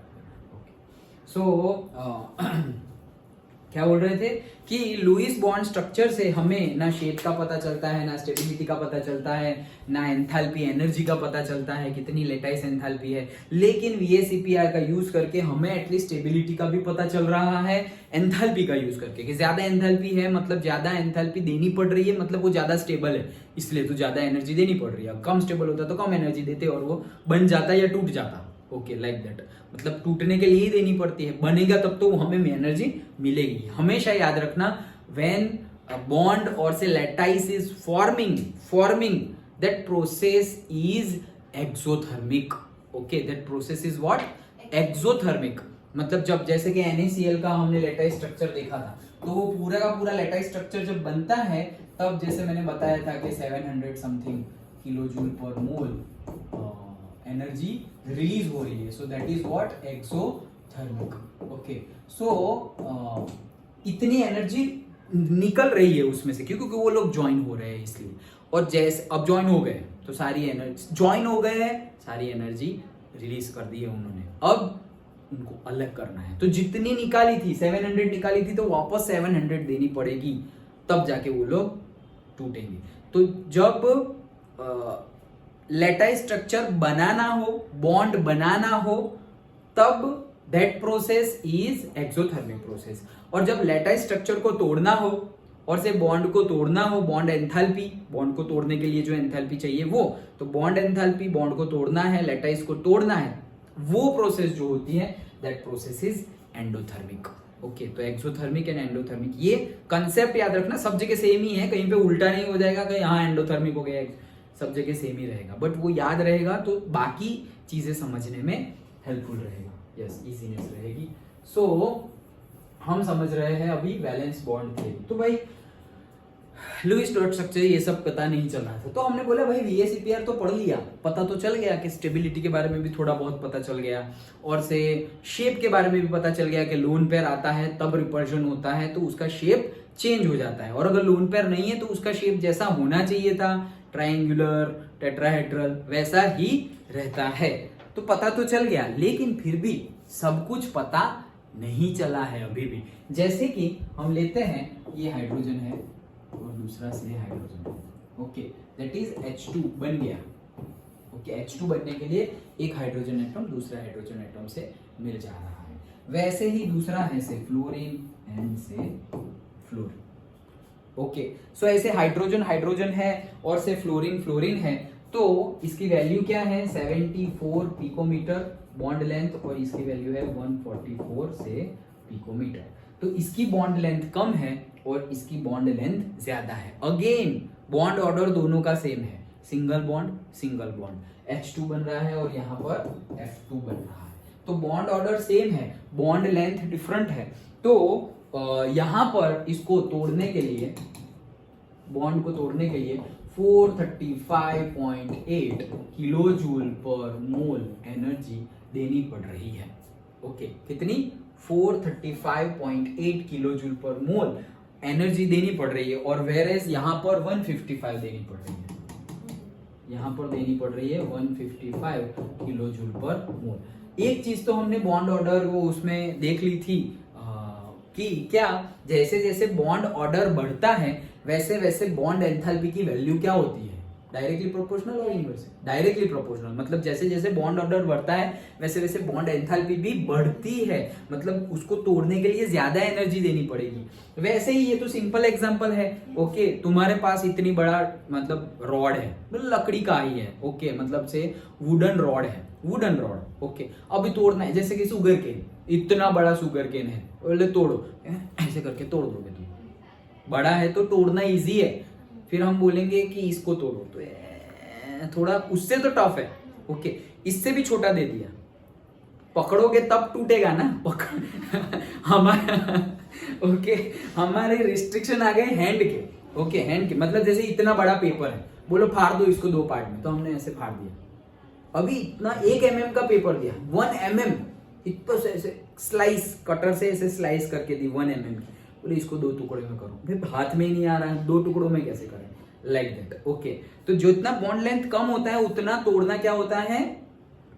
ओके। सो क्या बोल रहे थे कि लुईस बॉन्ड स्ट्रक्चर से हमें ना शेप का पता चलता है, ना स्टेबिलिटी का पता चलता है, ना एंथैल्पी एनर्जी का पता चलता है, कितनी लेटाइस एंथैल्पी है, लेकिन VSEPR का यूज करके हमें एटलीस्ट स्टेबिलिटी का भी पता चल रहा है, एंथैल्पी का यूज करके कि ज्यादा एंथैल्पी है मतलब ज्यादा एंथैल्पी देनी पड़ रही है, मतलब वो ज्यादा स्टेबल है इसलिए तो ज्यादा एनर्जी देनी पड़ रही है, कम स्टेबल होता तो कम एनर्जी देते और वो बन जाता या टूट जाता, ओके लाइक दैट, मतलब टूटने के लिए ही देनी पड़ती है, बनेगा तब तो हमें एनर्जी मिलेगी। हमेशा याद रखना, व्हेन अ बॉन्ड और से lattice is forming that process is exothermic, okay, that process is what, exothermic, मतलब जब जैसे कि NaCl का हमने लैटाइस स्ट्रक्चर देखा था, तो वो पूरा का पूरा लैटाइस स्ट्रक्चर जब बनता है तब जैसे मैंने बताया था कि 700 समथिंग किलोजूल पर मोल एनर्जी रिलीज हो रही है, so that is what, exothermic, okay. So इतनी एनर्जी निकल रही है उसमें से क्योंकि वो लोग ज्वाइन हो रहे हैं इसलिए, और जैसे अब ज्वाइन हो गए तो सारी एनर्जी ज्वाइन हो गए हैं, सारी एनर्जी रिलीज कर दी है उन्होंने, अब उनको अलग करना है, तो जितनी निकाली थी 700 निकाली थी तो वापस 700 देनी पड़ेगी, तब जाके वो लोग टूटेंगे। तो जब लैटाइस स्ट्रक्चर बनाना हो, बॉन्ड बनाना हो, तब that process is exothermic process, और जब लैटाइस स्ट्रक्चर को तोड़ना हो और से बॉन्ड को तोड़ना हो, बॉन्ड एंथैल्पी, बॉन्ड को तोड़ने के लिए जो एंथैल्पी चाहिए वो, तो बॉन्ड एंथैल्पी, बॉन्ड को तोड़ना है, लैटाइस को तोड़ना है, वो प्रोसेस जो होती है that process is endothermic, okay. तो एक्सोथर्मिक एंड एंडोथर्मिक, ये कंसेप्ट याद रखना, सब जगह सेम ही है, कहीं पे उल्टा नहीं हो जाएगा कहीं हाँ एंडोथर्मिक हो गया, सब जगह सेम ही रहेगा, बट वो याद रहेगा तो बाकी चीजें समझने में हेल्पफुल रहेगा, यस इजीनेस रहेगी। सो हम समझ रहे हैं अभी वैलेंस बॉन्ड थ्योरी, तो भाई लुईस डॉट स्ट्रक्चर ये सब पता नहीं चल रहा था, तो हमने बोला भाई VSEPR तो पढ़ लिया, पता तो चल गया कि स्टेबिलिटी के बारे में भी थोड़ा बहुत पता चल गया, और से शेप के बारे में भी पता चल गया कि लोन पेयर आता है तब रिपल्शन होता है तो उसका शेप चेंज हो जाता है, और अगर लोन पेयर नहीं है तो उसका शेप जैसा होना चाहिए था, ट्रायंगुलर, टेट्राहेड्रल, वैसा ही रहता है। तो पता तो चल गया, लेकिन फिर भी सब कुछ पता नहीं चला है अभी भी। जैसे कि हम लेते हैं ये हाइड्रोजन है और दूसरा से hydrogen, okay, that is H2 बन गया, ओके। H2 बनने के लिए एक हाइड्रोजन एटम दूसरा हाइड्रोजन एटम से मिल जा रहा है, वैसे ही दूसरा है से फ्लोरीन एंड से फ्लोरीन। ओके, सो ऐसे हाइड्रोजन हाइड्रोजन है और से फ्लोरीन फ्लोरीन है, तो इसकी वैल्यू क्या है 74 पिकोमीटर बॉन्ड लेंथ, और इसकी वैल्यू है 144 से पिकोमीटर। तो इसकी बॉन्ड लेंथ कम है और इसकी बॉन्ड लेंथ ज्यादा है। अगेन बॉन्ड ऑर्डर दोनों का सेम है, सिंगल बॉन्ड H2 बन रहा है और यहाँ पर F2 बन रहा है। तो बॉन्ड ऑर्डर सेम है, बॉन्ड लेंथ डिफरेंट है। तो यहाँ पर इसको तोड़ने के लिए, बॉन्ड को तोड़ने के लिए 435.8 किलो जूल पर मोल एनर्जी देनी पड़ रही है। ओके, कितनी 435.8 किलो जूल पर मोल एनर्जी देनी पड़ रही है, और वेरेज यहाँ पर 155 देनी पड़ रही है, यहाँ पर देनी पड़ रही है 155 किलो जूल पर मोल। एक चीज तो हमने बॉन्ड ऑर्डर वो उसमें देख ली थी कि क्या जैसे जैसे बॉन्ड ऑर्डर बढ़ता है वैसे वैसे बॉन्ड एंथैल्पी की वैल्यू क्या होती है, डायरेक्टली प्रोपोर्शनल और इनवर्स? डायरेक्टली प्रोपोर्शनल, मतलब जैसे जैसे बॉन्ड ऑर्डर बढ़ता है वैसे वैसे बॉन्ड एंथैल्पी भी बढ़ती है, मतलब उसको तोड़ने के लिए ज्यादा एनर्जी देनी पड़ेगी। वैसे ही ये तो सिंपल एग्जांपल है। ओके, तुम्हारे पास इतनी बड़ा मतलब रॉड है, मतलब लकड़ी का ही है, ओके, मतलब से वुडन रॉड है, वुडन रॉड। ओके, अभी तोड़ना है, जैसे कि शुगर केन, इतना बड़ा शुगर केन है, बोले तोड़ो, ऐसे करके तोड़ दोगे तुम, बड़ा है तो तोड़ना इजी है। फिर हम बोलेंगे कि इसको तोड़ो, तो थोड़ा उससे तो टफ है। ओके, इससे भी छोटा दे दिया, पकड़ोगे तब टूटेगा ना, हमारा ओके, हमारे रिस्ट्रिक्शन आ गए हैंड के। ओके, हैंड के मतलब जैसे इतना बड़ा पेपर है, बोलो फाड़ दो इसको 2 पार्ट में, तो हमने ऐसे फाड़ दिया। अभी इतना 1 mm का पेपर दिया, 1 mm इतना से ऐसे स्लाइस, कटर से ऐसे स्लाइस करके दी 1 mm की, बोले इसको 2 टुकड़े में करो, फिर हाथ में ही नहीं आ रहा है, 2 टुकड़ों में कैसे करें, लाइक दैट। ओके, तो जितना बॉन्ड लेंथ कम होता है उतना तोड़ना क्या होता है,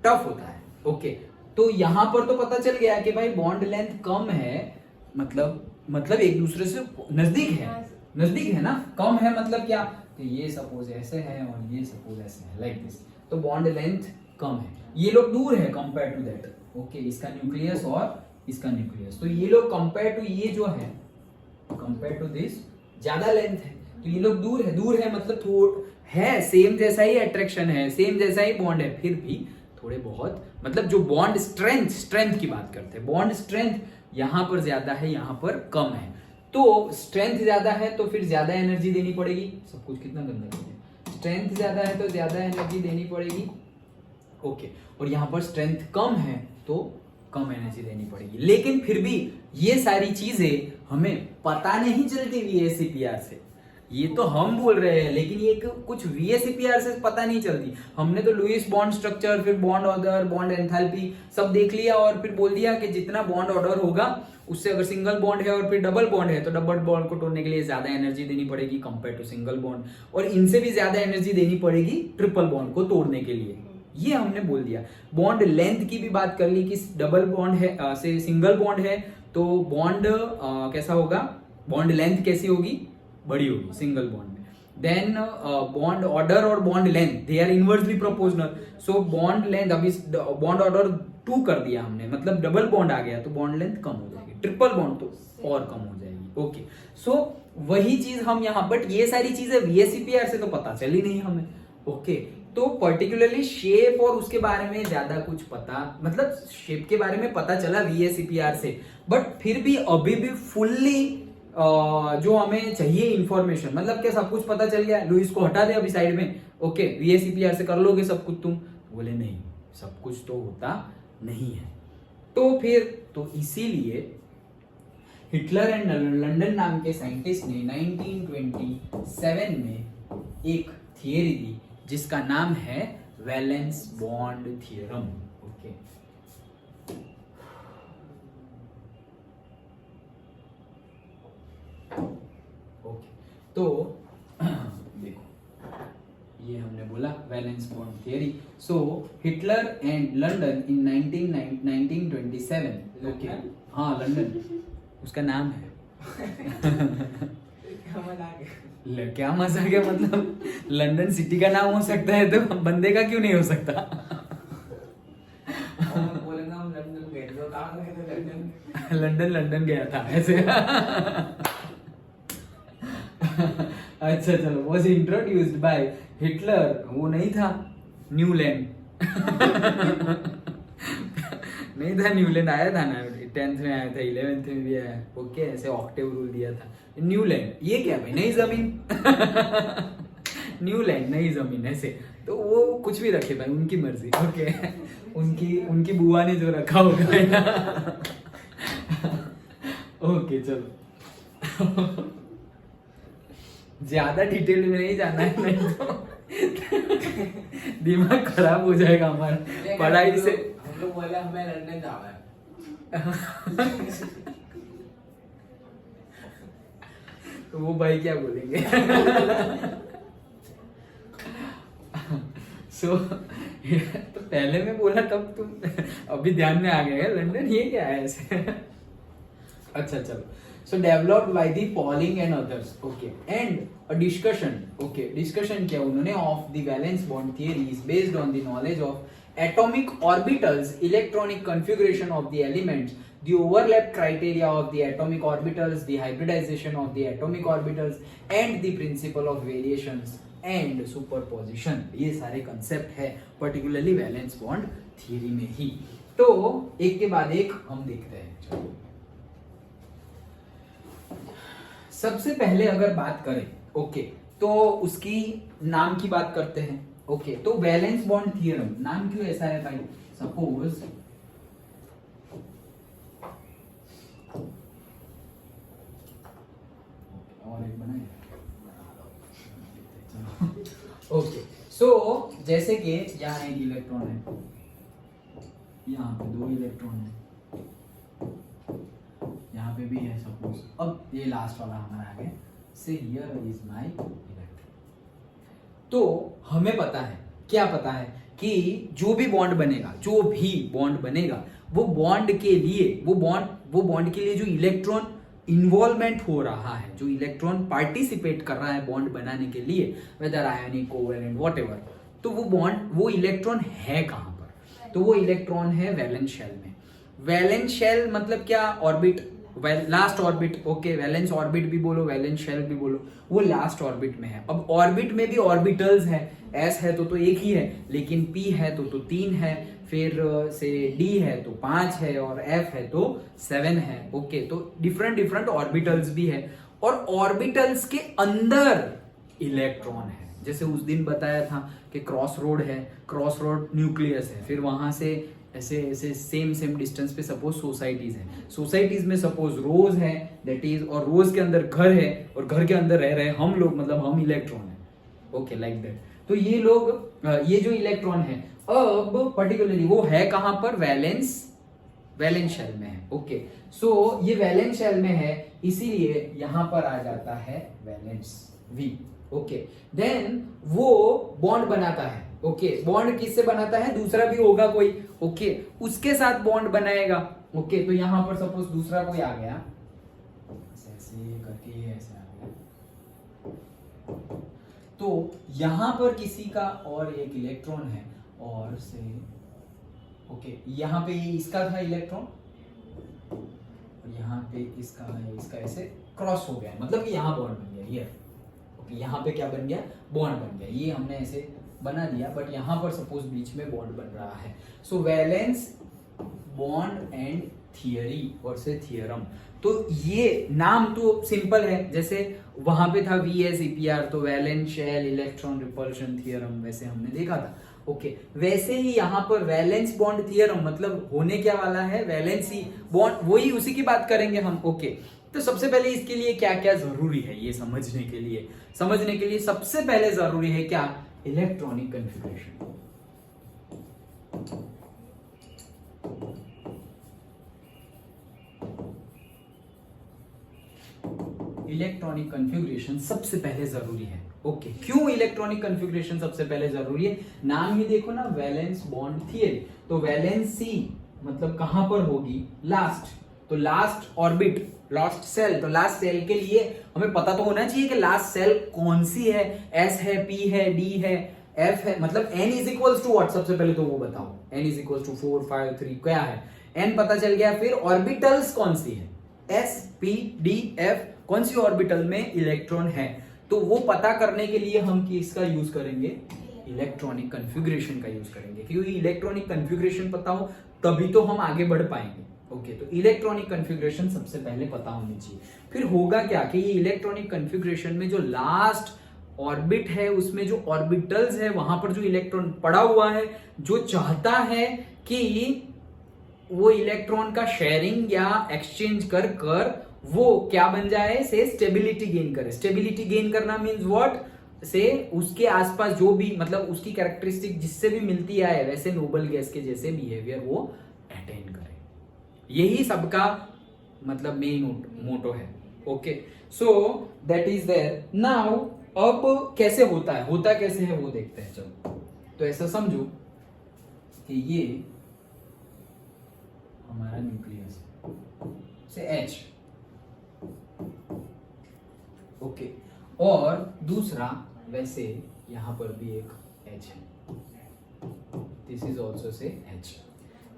टफ होता है। ओके, तो यहां पर तो पता चल गया कि भाई बॉन्ड लेंथ कम है, मतलब एक दूसरे से नजदीक है ना, कम है मतलब क्या, तो ये सपोज ऐसे है और ये सपोज ऐसे है, लाइक दिस, तो बॉन्ड लेंथ कम है, ये लोग दूर है कंपेयर टू दैट। ओके, इसका न्यूक्लियस और इसका न्यूक्लियस, तो ये लोग कंपेयर टू ये जो है, कंपेयर टू दिस ज्यादा लेंथ है, तो ये लोग दूर है मतलब थोड़ा है, सेम जैसा ही अट्रैक्शन है, सेम जैसा ही बॉन्ड है, फिर भी थोड़े बहुत, मतलब जो बॉन्ड स्ट्रेंथ की बात करते हैं, बॉन्ड स्ट्रेंथ यहां पर ज्यादा है, यहां पर कम है, तो स्ट्रेंथ ज्यादा है तो फिर ज्यादा एनर्जी देनी पड़ेगी। सब कुछ कितना गंदा है, स्ट्रेंथ ज्यादा है तो ज्यादा एनर्जी देनी पड़ेगी। ओके, और यहां पर स्ट्रेंथ कम है तो कम एनर्जी देनी पड़ेगी। लेकिन फिर भी ये सारी चीजें हमें पता नहीं चलती VSEPR से, ये तो हम बोल रहे हैं, लेकिन ये कुछ VSEPR से पता नहीं चलती। हमने तो लुईस बॉन्ड स्ट्रक्चर, फिर बॉन्ड ऑर्डर, बॉन्ड एंथैल्पी सब देख लिया और फिर बोल दिया कि जितना बॉन्ड ऑर्डर होगा उससे, अगर सिंगल बॉन्ड है और फिर डबल बॉन्ड है तो डबल बॉन्ड को तोड़ने के लिए ज्यादा एनर्जी देनी पड़ेगी कंपेयर टू सिंगल बॉन्ड, और इनसे भी ज्यादा एनर्जी देनी पड़ेगी ट्रिपल बॉन्ड को तोड़ने के लिए। ये हमने बोल दिया। बॉन्ड लेंथ की भी बात कर ली कि डबल बॉन्ड है से सिंगल बॉन्ड है तो बॉन्ड कैसा होगा, बॉन्ड लेंथ कैसी होगी, बड़ी होगी सिंगल बॉन्ड में। देन बॉन्ड ऑर्डर और bond length they are inversely proportional, so bond length, अभी बॉन्ड ऑर्डर 2 कर दिया हमने, मतलब डबल बॉन्ड आ गया तो बॉन्ड लेंथ कम हो जाएगी, ट्रिपल बॉन्ड तो और कम हो जाएगी। ओके, सो वही चीज हम यहाँ, बट ये सारी चीजें VSEPR से तो पता चली नहीं हमें। ओके, तो पर्टिकुलरली शेप और उसके बारे में ज्यादा कुछ पता, मतलब शेप के बारे में पता चला VSEPR से, बट फिर भी अभी भी फुल्ली जो हमें चाहिए इंफॉर्मेशन, मतलब क्या सब कुछ पता चल गया, लुईस को हटा दे अभी साइड में, ओके VSEPR से कर लोगे सब कुछ तुम, बोले नहीं, सब कुछ तो होता नहीं है। तो फिर तो इसीलिए हिटलर एंड लंडन नाम के साइंटिस्ट ने 1927 में एक थियरी दी जिसका नाम है वैलेंस बॉन्ड थ्योरम। ओके, तो देखो ये हमने बोला valence bond theory. So Hitler and London in 1927। Okay, हाँ लंदन उसका नाम है। क्या मजाक है, मतलब लंदन सिटी का नाम हो सकता है तो बंदे का क्यों नहीं हो सकता। बोलेंगे हम लंदन गए तो कहाँ गए थे, लंदन लंदन गया था ऐसे। अच्छा चलो, वॉज इंट्रोड्यूस्ड बाय हिटलर, वो नहीं था न्यूलैंड। नहीं था न्यूलैंड, आया था ना 10th में आया था, 11th में भी आया। ओके, ऐसे ऑक्टेव रूल दिया था। न्यूलैंड ये क्या भाई, नई जमीन। न्यूलैंड नई जमीन ऐसे, तो वो कुछ भी रखे भाई, उनकी मर्जी। ओके, उनकी बुआ ने जो रखा होगा। ओके चलो, ज्यादा डिटेल में नहीं जाना है, नहीं तो दिमाग खराब हो जाएगा हमारा पढ़ाई से। हम लोग बोले हमें लंदन जाना है। तो वो भाई क्या बोलेंगे? सो तो पहले मैं बोला तब तुम अभी ध्यान में आ गया लंदन, ये क्या है ऐसे? अच्छा चलो, so developed by the Pauling and others, okay, and a discussion, okay, discussion किया उन्होंने of the valence bond theory is based on the knowledge of atomic orbitals, electronic configuration of the elements, the overlap criteria of the atomic orbitals, the hybridization of the atomic orbitals, and the principle of variations and superposition। ये सारे concept है particularly valence bond theory में ही। तो एक के बाद एक हम देखते हैं। चलो, सबसे पहले अगर बात करें, ओके, तो उसकी नाम की बात करते हैं। ओके, तो वैलेंस बॉन्ड थ्योरम नाम क्यों ऐसा है भाई? सपोज और एक बनाए। ओके, सो जैसे कि यहाँ एक इलेक्ट्रॉन है, यहाँ पे 2 इलेक्ट्रॉन है, यहाँ पे भी है सपोज। अब ये लास्ट वाला हमारा आ गया, से हियर इज माय इलेक्ट्रॉन। तो हमें पता है, क्या पता है कि जो भी बॉन्ड बनेगा, वो बॉन्ड के लिए जो इलेक्ट्रॉन इन्वॉल्वमेंट हो रहा है, जो इलेक्ट्रॉन पार्टिसिपेट कर रहा है बॉन्ड बनाने के लिए, वेदर आयोनिक, कोवेलेंट, व्हाटएवर, तो वो इलेक्ट्रॉन है कहां पर? तो वो इलेक्ट्रॉन है वैलेंस शेल में। वैलेंस शेल मतलब क्या? Orbit, last orbit. Okay, valence orbit भी बोलो, वैलेंस शेल भी बोलो, वो लास्ट ऑर्बिट में है। अब ऑर्बिट में भी ऑर्बिटल्स है, एस है तो एक ही है, लेकिन पी है तो 3 है, फिर से डी है तो 5 है, और एफ है तो 7 है। ओके, तो डिफरेंट ऑर्बिटल्स भी है, और ऑर्बिटल्स के अंदर इलेक्ट्रॉन है। जैसे उस दिन बताया था कि क्रॉस रोड न्यूक्लियस है, फिर वहां से ऐसे सेम डिस्टेंस पे सपोज सोसाइटीज में सपोज रोज है, दैट इज, और रोज के अंदर घर है, और घर के अंदर रह रहे हम लोग, मतलब हम इलेक्ट्रॉन है। Okay, like that. तो ये ये जो इलेक्ट्रॉन है, अब पर्टिकुलरली वो है कहां पर? वैलेंस शेल में है। ओके, सो ये वैलेंस शेल में है, इसीलिए यहां पर आ जाता है वैलेंस V। ओके, देन वो बॉन्ड बनाता है। ओके, बॉन्ड किससे बनाता है? दूसरा भी होगा कोई, ओके, उसके साथ बॉन्ड बनाएगा। ओके, तो यहां पर सपोज दूसरा कोई आ गया, ऐसे करके ये ऐसे आ गया, तो यहां पर किसी का और एक इलेक्ट्रॉन है, और से ओके, यहाँ पे ये इसका था इलेक्ट्रॉन, और यहाँ पे इसका है, इसका ऐसे क्रॉस हो गया, मतलब कि यहाँ बॉन्ड बन गया। ये ओके, यहाँ पे क्या बन गया? बॉन्ड बन गया। ये हमने ऐसे बना दिया, बट यहाँ पर सपोज बीच में बॉन्ड बन रहा है। सो वैलेंस बॉन्ड एंड थियरी और से थियरम। तो ये नाम तो सिंपल है, जैसे वहां पे था VSEPR, तो valence shell electron repulsion theorem, वैसे हमने देखा था। ओके, वैसे ही यहाँ पर वैलेंस बॉन्ड थियरम मतलब होने क्या वाला है? वैलेंसी बॉन्ड, वही उसी की बात करेंगे हम। ओके, तो सबसे पहले इसके लिए क्या क्या जरूरी है ये समझने के लिए सबसे पहले जरूरी है क्या? Electronic configuration. इलेक्ट्रॉनिक कन्फिगरेशन सबसे पहले जरूरी है। ओके, क्यों इलेक्ट्रॉनिक कन्फिगरेशन सबसे पहले जरूरी है? नाम ही देखो ना, वैलेंस बॉन्ड थियरी। तो वैलेंसी मतलब कहां पर होगी? लास्ट, तो लास्ट ऑर्बिट, लास्ट सेल। तो लास्ट सेल के लिए हमें पता तो होना चाहिए कि लास्ट सेल कौन सी है, एस है, पी है, डी है, एफ है, मतलब n is equals to what? सबसे पहले तो वो बताओ, n इज इक्वल्स टू 4 5 3 क्या है? N पता चल गया। फिर ऑर्बिटल्स कौन सी है, S P D F, कौन सी ऑर्बिटल में इलेक्ट्रॉन है, तो वो पता करने के लिए हम किसका यूज करेंगे, इलेक्ट्रॉनिक कन्फिग्रेशन का यूज करेंगे, क्योंकि इलेक्ट्रॉनिक कन्फिग्रेशन पता हो तभी तो हम आगे बढ़ पाएंगे। ओके, तो इलेक्ट्रॉनिक कन्फिग्रेशन सबसे पहले पता होनी चाहिए। फिर होगा क्या कि ये इलेक्ट्रॉनिक कन्फिग्रेशन में जो लास्ट ऑर्बिट है उसमें जो ऑर्बिटल्स है वहां पर जो इलेक्ट्रॉन पड़ा हुआ है, जो चाहता है कि वो इलेक्ट्रॉन का शेयरिंग या एक्सचेंज कर कर वो क्या बन जाए, से स्टेबिलिटी गेन करे। स्टेबिलिटी गेन करना मींस व्हाट, से उसके आसपास जो भी मतलब उसकी कैरेक्टरिस्टिक जिससे भी मिलती आए वैसे नोबल गैस के जैसे बिहेवियर वो अटेन करे। यही सबका मतलब मेन मोटो है। Okay, so that is there now. अब कैसे होता है, होता कैसे है वो देखते हैं। चलो, तो ऐसा समझो कि ये हमारा न्यूक्लियस से H, ओके, और दूसरा वैसे यहां पर भी एक H है, this is also say H।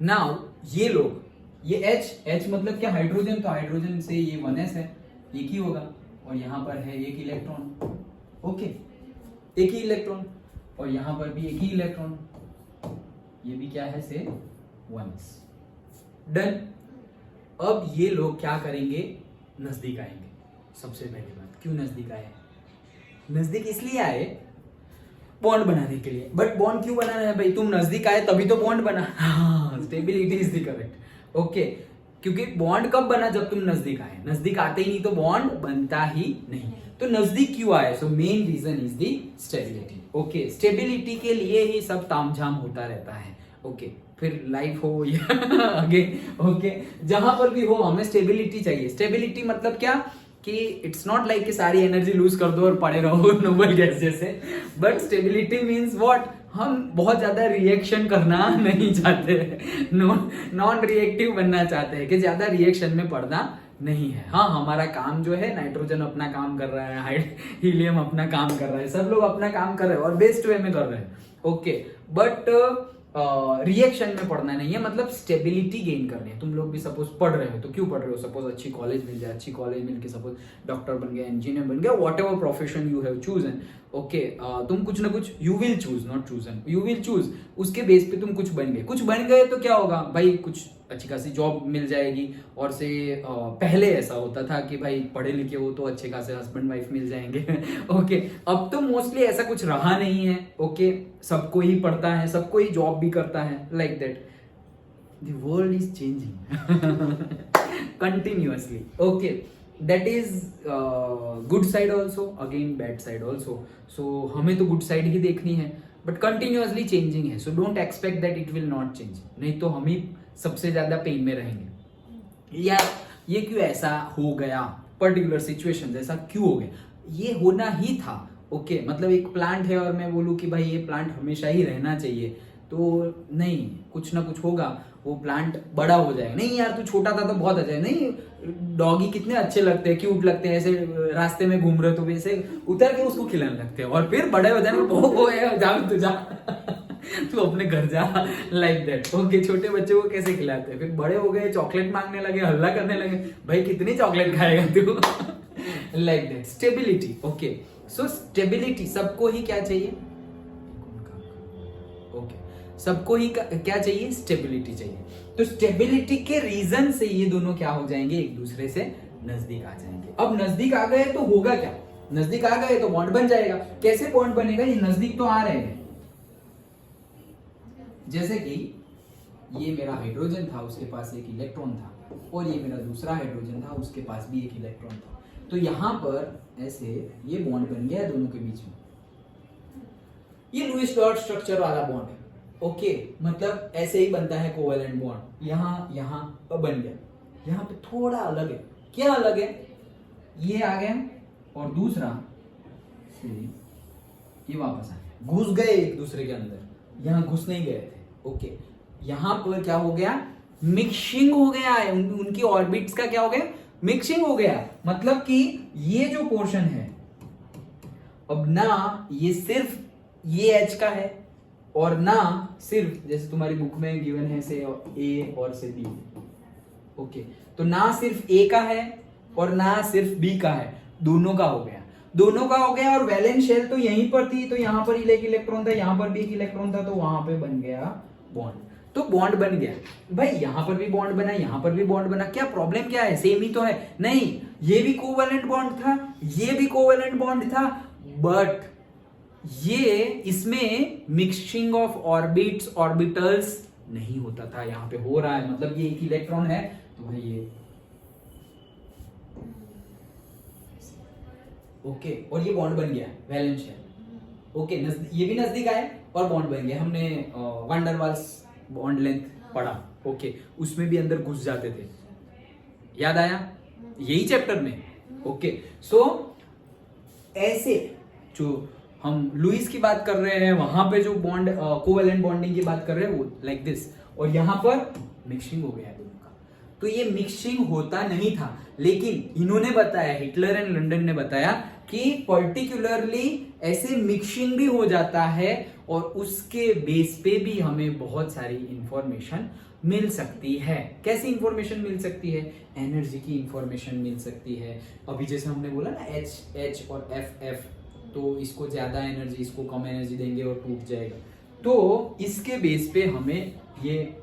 Now ये लोग, ये H मतलब क्या, हाइड्रोजन, तो हाइड्रोजन से ये 1s है, एक ही होगा, और यहां पर है एक इलेक्ट्रॉन। ओके, एक ही इलेक्ट्रॉन, और यहां पर भी एक ही इलेक्ट्रॉन, ये भी क्या है, से 1s। डन। अब ये लोग क्या करेंगे, नजदीक आएंगे। सबसे पहली बात, क्यों नजदीक आए, नजदीक इसलिए आए बॉन्ड बनाने के लिए। बट बॉन्ड क्यों बनाना है भाई, तुम नजदीक आए तभी तो बॉन्ड बना। हाँ, stability is the correct. Okay, क्योंकि बॉन्ड कब बना, जब तुम नजदीक आए, नजदीक आते ही नहीं तो बॉन्ड बनता ही नहीं। तो नजदीक क्यों आए, so main reason is the stability. Okay, stability के लिए ही सब तामझाम होता रहता है। ओके, फिर लाइफ हो या आगे, ओके, जहां पर भी हो हमें स्टेबिलिटी चाहिए। स्टेबिलिटी मतलब क्या कि इट्स नॉट लाइक कि सारी एनर्जी लूज कर दो और पड़े रहो नोबल गैस जैसे, बट स्टेबिलिटी मींस व्हाट, हम बहुत ज्यादा रिएक्शन करना नहीं चाहते, नॉन रिएक्टिव बनना चाहते हैं, कि ज्यादा रिएक्शन में पड़ना नहीं है। हाँ, हमारा काम जो है, नाइट्रोजन अपना काम कर रहा है, हीलियम अपना काम कर रहा है, सब लोग अपना काम कर रहे हैं और बेस्ट वे में कर रहे हैं। ओके, बट रिएक्शन में पढ़ना नहीं है, मतलब स्टेबिलिटी गेन करनी है। तुम लोग भी सपोज पढ़ रहे हो, तो क्यों पढ़ रहे हो, सपोज अच्छी कॉलेज मिल जाए, अच्छी कॉलेज मिल के सपोज डॉक्टर बन गया, इंजीनियर बन गया, what ever profession you have chosen. Okay, तुम कुछ ना कुछ, you will choose, not chosen, you will choose, उसके बेस पे तुम कुछ बन गए। कुछ बन गए तो क्या होगा भाई, कुछ अच्छी खासी जॉब मिल जाएगी, और से पहले ऐसा होता था कि भाई पढ़े लिखे हो तो अच्छे खासे हस्बैंड वाइफ मिल जाएंगे। ओके, अब तो मोस्टली ऐसा कुछ रहा नहीं है। ओके, सबको ही पढ़ता है, सबको ही जॉब भी करता है, like that the world is changing continuously. Okay, that is good side also, again bad side also. So हमें तो गुड साइड ही देखनी है, बट कंटिन्यूअसली चेंजिंग है, so don't expect that it will not change, नहीं तो हम ही सबसे ज्यादा पेन में रहेंगे। या ये क्यों ऐसा हो गया, पर्टिकुलर सिचुएशन ऐसा क्यों हो गया, ये होना ही था। ओके, मतलब एक प्लांट है और मैं बोलूं कि भाई ये प्लांट हमेशा ही रहना चाहिए, तो नहीं, कुछ ना कुछ होगा, वो प्लांट बड़ा हो जाएगा। नहीं यार, तू छोटा था तो बहुत अच्छा है, नहीं डॉगी कितने अच्छे लगते हैं, क्यूट लगते हैं, ऐसे रास्ते में घूम रहे हो तो वैसे उतर के उसको खिलाने लगते हैं, और फिर बड़े हो जाए, जा तू जा तू अपने घर जा, लाइक दैट। ओके, छोटे बच्चों को कैसे खिलाते हैं, फिर बड़े हो गए, चॉकलेट मांगने लगे, हल्ला करने लगे, भाई कितनी चॉकलेट खाएगा तू, like that. Stability, okay, so stability सबको ही क्या चाहिए, ओके, सबको ही क्या चाहिए, स्टेबिलिटी चाहिए। तो स्टेबिलिटी के रीजन से ये दोनों क्या हो जाएंगे, एक दूसरे से नजदीक आ जाएंगे। अब नजदीक आ गए तो होगा क्या, नजदीक आ गए तो बॉन्ड बन जाएगा। कैसे बॉन्ड बनेगा, ये नजदीक तो आ रहे हैं, जैसे कि ये मेरा हाइड्रोजन था, उसके पास एक इलेक्ट्रॉन था, और ये मेरा दूसरा हाइड्रोजन था, उसके पास भी एक इलेक्ट्रॉन था। तो यहां पर ऐसे ये बॉन्ड बन गया दोनों के बीच में, ये लुईस डॉट स्ट्रक्चर वाला बॉन्ड है। ओके, मतलब ऐसे ही बनता है कोवेलेंट बॉन्ड, यहां बन गया, यहां पे थोड़ा अलग है। क्या अलग है, ये आ गया और दूसरा ये वापस आ गया, घुस गए एक दूसरे के अंदर, यहां घुस नहीं गए थे। ओके, यहां पर क्या हो गया, मिक्सिंग हो गया है, उनकी ऑर्बिट्स का क्या हो गया, मिक्सिंग हो गया। मतलब कि ये जो पोर्शन है अब ना, ये सिर्फ ये H का है और ना सिर्फ जैसे तुम्हारी बुक में गिवन है से ए और से बी। ओके, तो ना सिर्फ ए का है और ना सिर्फ बी का है, दोनों का हो गया, दोनों का हो गया। और वैलेंस शेल तो यहीं पर थी, तो यहां पर एक इलेक्ट्रॉन था, यहां पर भी एक इलेक्ट्रॉन था, तो वहां पे बन गया बॉन्ड। तो बॉन्ड बन गया भाई, यहां पर भी बॉन्ड बना, यहां पर भी बॉन्ड बना, क्या प्रॉब्लम क्या है, सेम ही तो है। नहीं, ये भी कोवैलेंट बॉन्ड था, ये भी कोवैलेंट बॉन्ड था, बट ये इसमें मिक्सिंग ऑफ ऑर्बिट्स ऑर्बिटल्स नहीं होता था, यहां पे हो रहा है। मतलब ये एक इलेक्ट्रॉन है तो भाई ये ओके, और ये बॉन्ड बन गया वैलेंस शेल। ओके, ये भी नजदीक आए और बॉन्ड बन गया। हमने van der Waals bond length पढ़ा, ओके, उसमें भी अंदर घुस जाते थे, याद आया यही चैप्टर में। ओके, सो ऐसे जो हम लुईस की बात कर रहे हैं, वहां पे जो बॉन्ड कोवैलेंट बॉन्डिंग की बात कर रहे हैं वो लाइक दिस, और यहां पर मिक्सिंग हो गया है दोनों का। तो ये मिक्सिंग होता नहीं था, लेकिन इन्होंने बताया, हिटलर एंड लंडन ने बताया कि पर्टिकुलरली ऐसे मिक्सिंग भी हो जाता है और उसके बेस पे भी हमें बहुत सारी इंफॉर्मेशन मिल सकती है। कैसी इंफॉर्मेशन मिल सकती है? एनर्जी की इंफॉर्मेशन मिल सकती है। अभी जैसे हमने बोला ना H और F, तो इसको ज्यादा एनर्जी, इसको कम एनर्जी देंगे और टूट जाएगा। तो इसके बेस पे हमें ये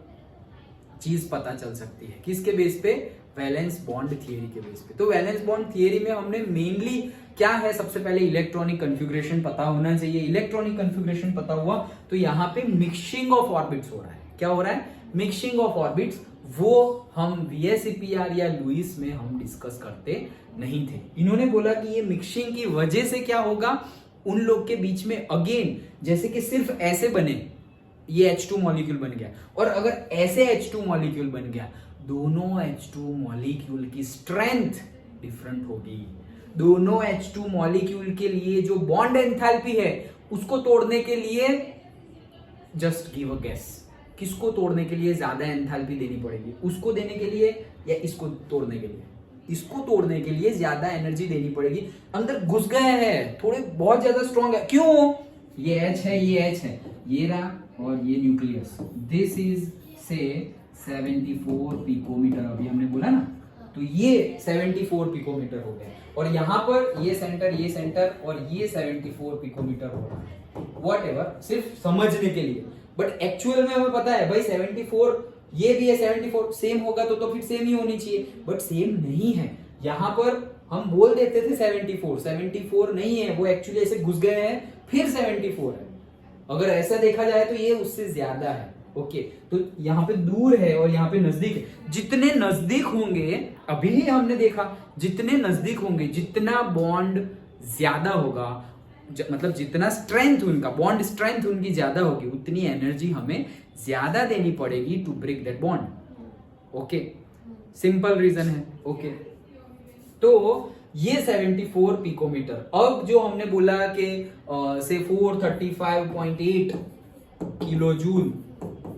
चीज पता चल सकती है। किसके बेस पे? वैलेंस बॉन्ड थियरी के बेस पे। तो वैलेंस बॉन्ड थियरी में हमने मेनली क्या है, सबसे पहले इलेक्ट्रॉनिक कन्फिग्रेशन पता होना चाहिए। इलेक्ट्रॉनिक कन्फिग्रेशन पता हुआ तो यहाँ पे मिक्सिंग ऑफ ऑर्बिट्स हो रहा है। क्या हो रहा है? Mixing of orbits. वो हम VSEPR या लुईस में हम डिस्कस करते नहीं थे। इन्होंने बोला कि ये मिक्सिंग की वजह से क्या होगा, उन लोग के बीच में अगेन जैसे कि सिर्फ ऐसे बने, ये H2 मॉलिक्यूल बन गया, और अगर ऐसे H2 मॉलिक्यूल बन गया, दोनों H2 मॉलिक्यूल की स्ट्रेंथ डिफरेंट होगी। दोनों H2 मॉलिक्यूल के लिए जो बॉन्ड एंथैल्पी है उसको तोड़ने के लिए, जस्ट गिव अ गेस, किसको तोड़ने के लिए ज्यादा एंथैल्पी देनी पड़ेगी? उसको देने के लिए या इसको तोड़ने के लिए? इसको तोड़ने के लिए ज्यादा एनर्जी देनी पड़ेगी। अंदर घुस गए हैं, थोड़े बहुत ज्यादा स्ट्रॉन्ग है। क्यों? ये H है, ये H है, ये रहा, और ये न्यूक्लियस। दिस इज से 74 पिकोमीटर, अभी हमने बोला ना, तो ये 74 पिकोमीटर हो गया। और यहां पर ये सेंटर और ये 74 पिकोमीटर हो रहा है। व्हाटएवर, सिर्फ समझने के लिए, बट एक्चुअल में हमें पता है भाई 74, ये भी है 74, सेम होगा तो फिर सेम ही होनी चाहिए, बट सेम नहीं है। यहां पर हम बोल देते थे 74 नहीं है, वो एक्चुअली ऐसे घुस गए हैं, फिर 74 है। अगर ऐसा देखा जाए तो ये उससे ज्यादा है। ओके, तो यहाँ पे दूर है और यहाँ पे नजदीक है। जितने नजदीक होंगे, अभी ही हमने देखा, जितने नजदीक होंगे, जितना बॉन्ड ज्यादा होगा, मतलब जितना स्ट्रेंथ उनका, बॉन्ड स्ट्रेंथ उनकी ज्यादा होगी, उतनी एनर्जी हमें ज्यादा देनी पड़ेगी to break that bond. Okay, simple reason है। ओके, तो ये 74 पिकोमीटर। अब जो हमने बोला कि से 435.8 किलो जूल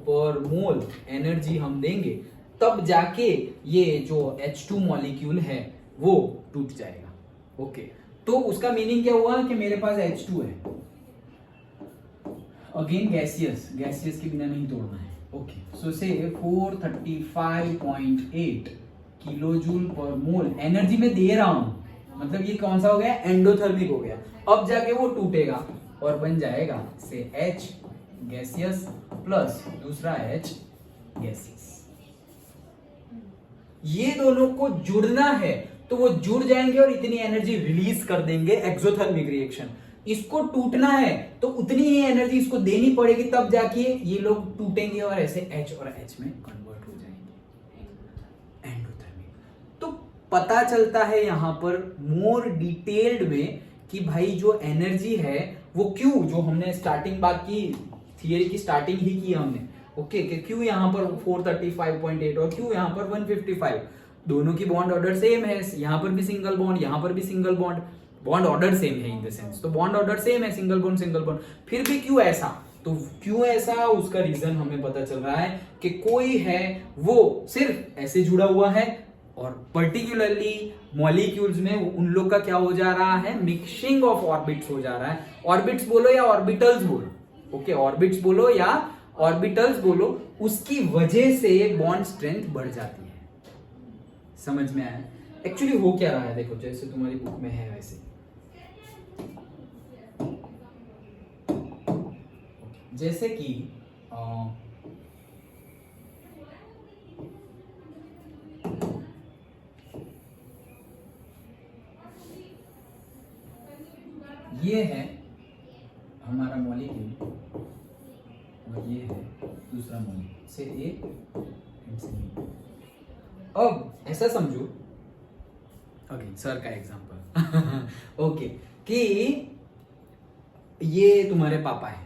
पर मोल एनर्जी हम देंगे, तब जाके ये जो H2 मॉलिक्यूल है वो टूट जाएगा। ओके, तो उसका मीनिंग क्या हुआ कि मेरे पास H2 है, अगेन गैसियस के बिना नहीं तोड़ना है। ओके, सो से 435.8 किलो जूल पर मोल एनर्जी में दे रहा हूं, मतलब ये कौन सा हो गया? एंडोथर्मिक हो गया। अब जाके वो टूटेगा और बन जाएगा से H गैसियस प्लस दूसरा H गैसियस। ये दोनों को जुड़ना है तो वो जुड़ जाएंगे और इतनी एनर्जी रिलीज कर देंगे, एक्सोथर्मिक रिएक्शन। इसको टूटना है तो उतनी ही एनर्जी इसको देनी पड़ेगी, तब जाके ये लोग टूटेंगे और ऐसे H और H में कन्वर्ट हो जाएंगे, एंडोथर्मिक। तो पता चलता है यहां पर मोर डिटेल्ड में कि भाई जो एनर्जी है वो क्यों, जो हमने स्टार्टिंग बात की, थियरी की स्टार्टिंग ही की हमने। ओके, कि क्यों यहां पर 435.8 और क्यों यहां पर 155, दोनों की बॉन्ड ऑर्डर सेम है। यहां पर भी सिंगल बॉन्ड, यहां पर भी single bond, bond order same है इन द सेंस, तो बॉन्ड ऑर्डर सेम है, सिंगल बॉन्ड, फिर भी क्यों ऐसा? तो क्यों ऐसा, उसका रीजन हमें पता चल रहा है कि कोई है वो सिर्फ ऐसे जुड़ा हुआ है, और पर्टिकुलरली मॉलिक्यूल्स में उन लोग का क्या हो जा रहा है? मिक्सिंग ऑफ ऑर्बिट्स हो जा रहा है। ऑर्बिट्स बोलो या ऑर्बिटल्स बोलो, ओके, ऑर्बिट्स बोलो या ऑर्बिटल्स बोलो, उसकी वजह से बॉन्ड स्ट्रेंथ बढ़ जाती है। समझ में आया? एक्चुअली हो क्या रहा है देखो, जैसे तुम्हारी बुक में है वैसे, जैसे कि ये है हमारा मॉलिक्यूल और ये है दूसरा मॉलिक्यूल, से ए एंड से बी। अब ऐसा समझो, ओके सर का एग्जांपल ओके, कि ये तुम्हारे पापा है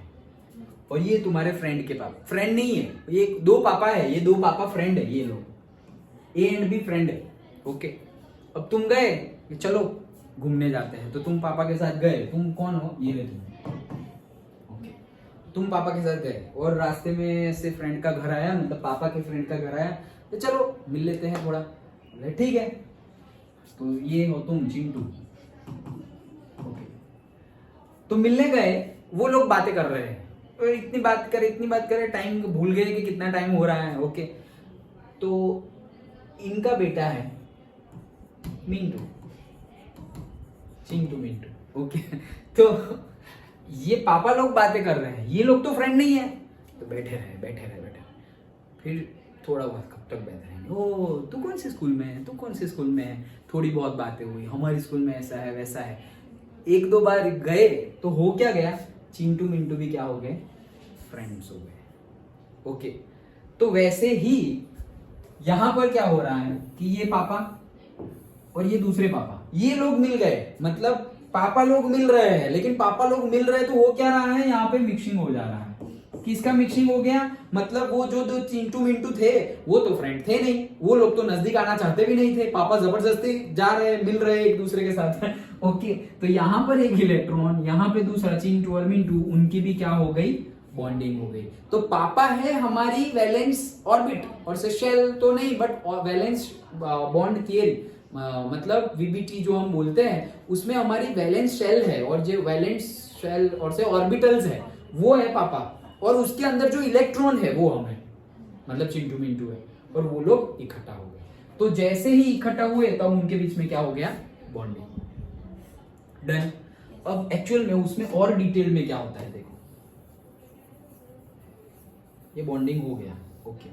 और ये तुम्हारे फ्रेंड के पापा, फ्रेंड नहीं है, ये दो पापा है, ये दो पापा फ्रेंड है, ये लोग ए एंड बी फ्रेंड है। ओके, अब तुम गए कि चलो घूमने जाते हैं, तो तुम पापा के साथ गए, तुम कौन हो, ये ले तुम। ओके, तुम पापा के साथ गए और रास्ते में से फ्रेंड का घर आया, मतलब पापा के फ्रेंड का घर आया, तो चलो मिल लेते हैं थोड़ा, ठीक है। तो ये हो तुम चिंटू। ओके, तो मिलने गए, वो लोग बातें कर रहे हैं और इतनी बात करे, टाइम भूल गए कि कितना टाइम हो रहा है। ओके, तो इनका बेटा है मिंटू, चिंटू मिंटू। ओके, तो ये पापा लोग बातें कर रहे हैं, ये लोग तो फ्रेंड नहीं है, तो बैठे रहे। फिर थोड़ा बहुत कब तक बैठे रहेंगे, ओ तू कौन से स्कूल में है, तू कौन से स्कूल में है, थोड़ी बहुत बातें हुई, हमारे स्कूल में ऐसा है वैसा है। एक दो बार गए तो हो क्या गया, चिंटू मिंटू भी क्या हो गए, फ्रेंड्स हो गए। ओके, तो वैसे ही यहां पर क्या हो रहा है कि ये पापा और ये दूसरे पापा, ये लोग मिल गए, मतलब पापा लोग मिल रहे हैं, लेकिन पापा लोग मिल रहे तो हो क्या रहा है, यहाँ पे मिक्सिंग हो जा रहा है। किसका मिक्सिंग हो गया, मतलब वो जो दो चिंटू मिंटू थे वो तो फ्रेंड थे नहीं, वो लोग तो नजदीक आना चाहते भी नहीं थे, पापा जबरदस्ती जा रहे मिल रहे एक दूसरे के साथ। ओके, तो यहाँ पर एक इलेक्ट्रॉन, यहाँ पे दूसरा चिंटू और मिंटू, उनकी भी क्या हो गई, बॉन्डिंग हो गई। तो पापा है हमारी वैलेंस ऑर्बिट, और से शेल तो नहीं बट वैलेंस बॉन्ड थियरी, मतलब वीबीटी जो हम बोलते हैं, उसमें हमारी वैलेंस शेल है, और जो वैलेंस शेल और से ऑर्बिटल्स है वो है पापा, और उसके अंदर जो इलेक्ट्रॉन है वो हम है, मतलब चिंटू मिंटू है, और वो लोग इकट्ठा हो गए। तो जैसे ही इकट्ठा हुए तब उनके बीच में क्या हो गया, बॉन्डिंग। डन। अब एक्चुअल में उसमें और डिटेल में क्या होता है देखो, ये बॉन्डिंग हो गया। ओके,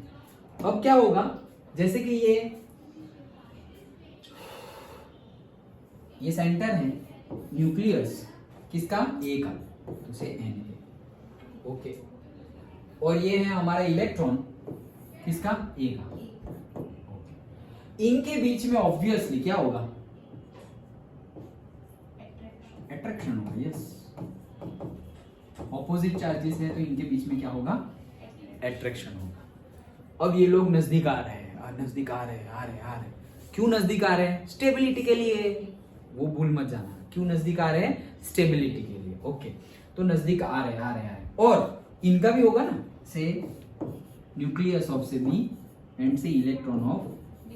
अब क्या होगा, जैसे कि ये सेंटर है न्यूक्लियस किसका, ए का, तो से एन है। ओके, और ये है हमारा इलेक्ट्रॉन किसका, ए का। इनके बीच में ऑब्वियसली क्या होगा, अट्रैक्शन होगा। यस, ऑपोजिट चार्जेस है तो इनके बीच में क्या होगा, अट्रैक्शन होगा। अब ये लोग नजदीक आ रहे हैं, आ रहे, क्यों नजदीक आ रहे हैं, स्टेबिलिटी के लिए, वो भूल मत जाना, क्यों नजदीक आ रहे हैं, स्टेबिलिटी के लिए। ओके, तो नजदीक आ रहे, और इनका भी होगा ना, से न्यूक्लियस ऑफ से बी एंड से इलेक्ट्रॉन ऑफ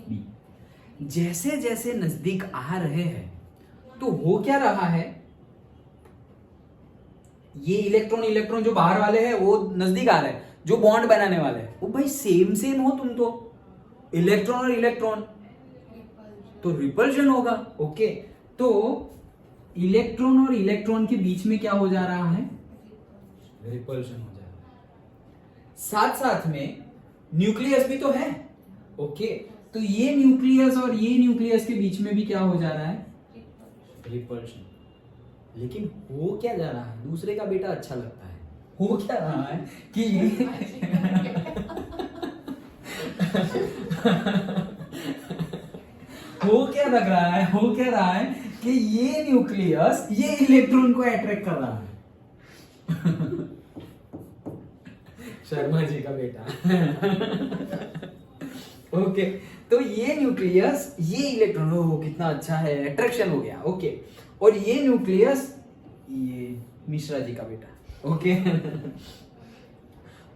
बी। जैसे जैसे नजदीक आ रहे हैं तो हो क्या रहा है, ये इलेक्ट्रॉन जो बाहर वाले हैं वो नजदीक आ रहे हैं, जो बॉन्ड बनाने वाले हैं वो भाई सेम हो, तुम तो इलेक्ट्रॉन और इलेक्ट्रॉन, तो रिपल्शन होगा। ओके, तो इलेक्ट्रॉन और इलेक्ट्रॉन के बीच में क्या हो जा रहा है, रिपल्शन हो जा रहा है। साथ साथ में न्यूक्लियस भी तो है। ओके, तो ये न्यूक्लियस और ये न्यूक्लियस के बीच में भी क्या हो जा रहा है, रिपल्शन। लेकिन हो क्या जा रहा है, दूसरे का बेटा अच्छा लगता है, हो क्या रहा है कि हो क्या लग रहा है, हो क्या रहा है कि ये न्यूक्लियस ये इलेक्ट्रॉन को अट्रैक्ट कर रहा है। शर्मा जी का बेटा। ओके, तो ये न्यूक्लियस ये इलेक्ट्रॉन, ओ कितना अच्छा है, अट्रैक्शन हो गया। ओके, और ये न्यूक्लियस ये मिश्रा जी का बेटा। ओके,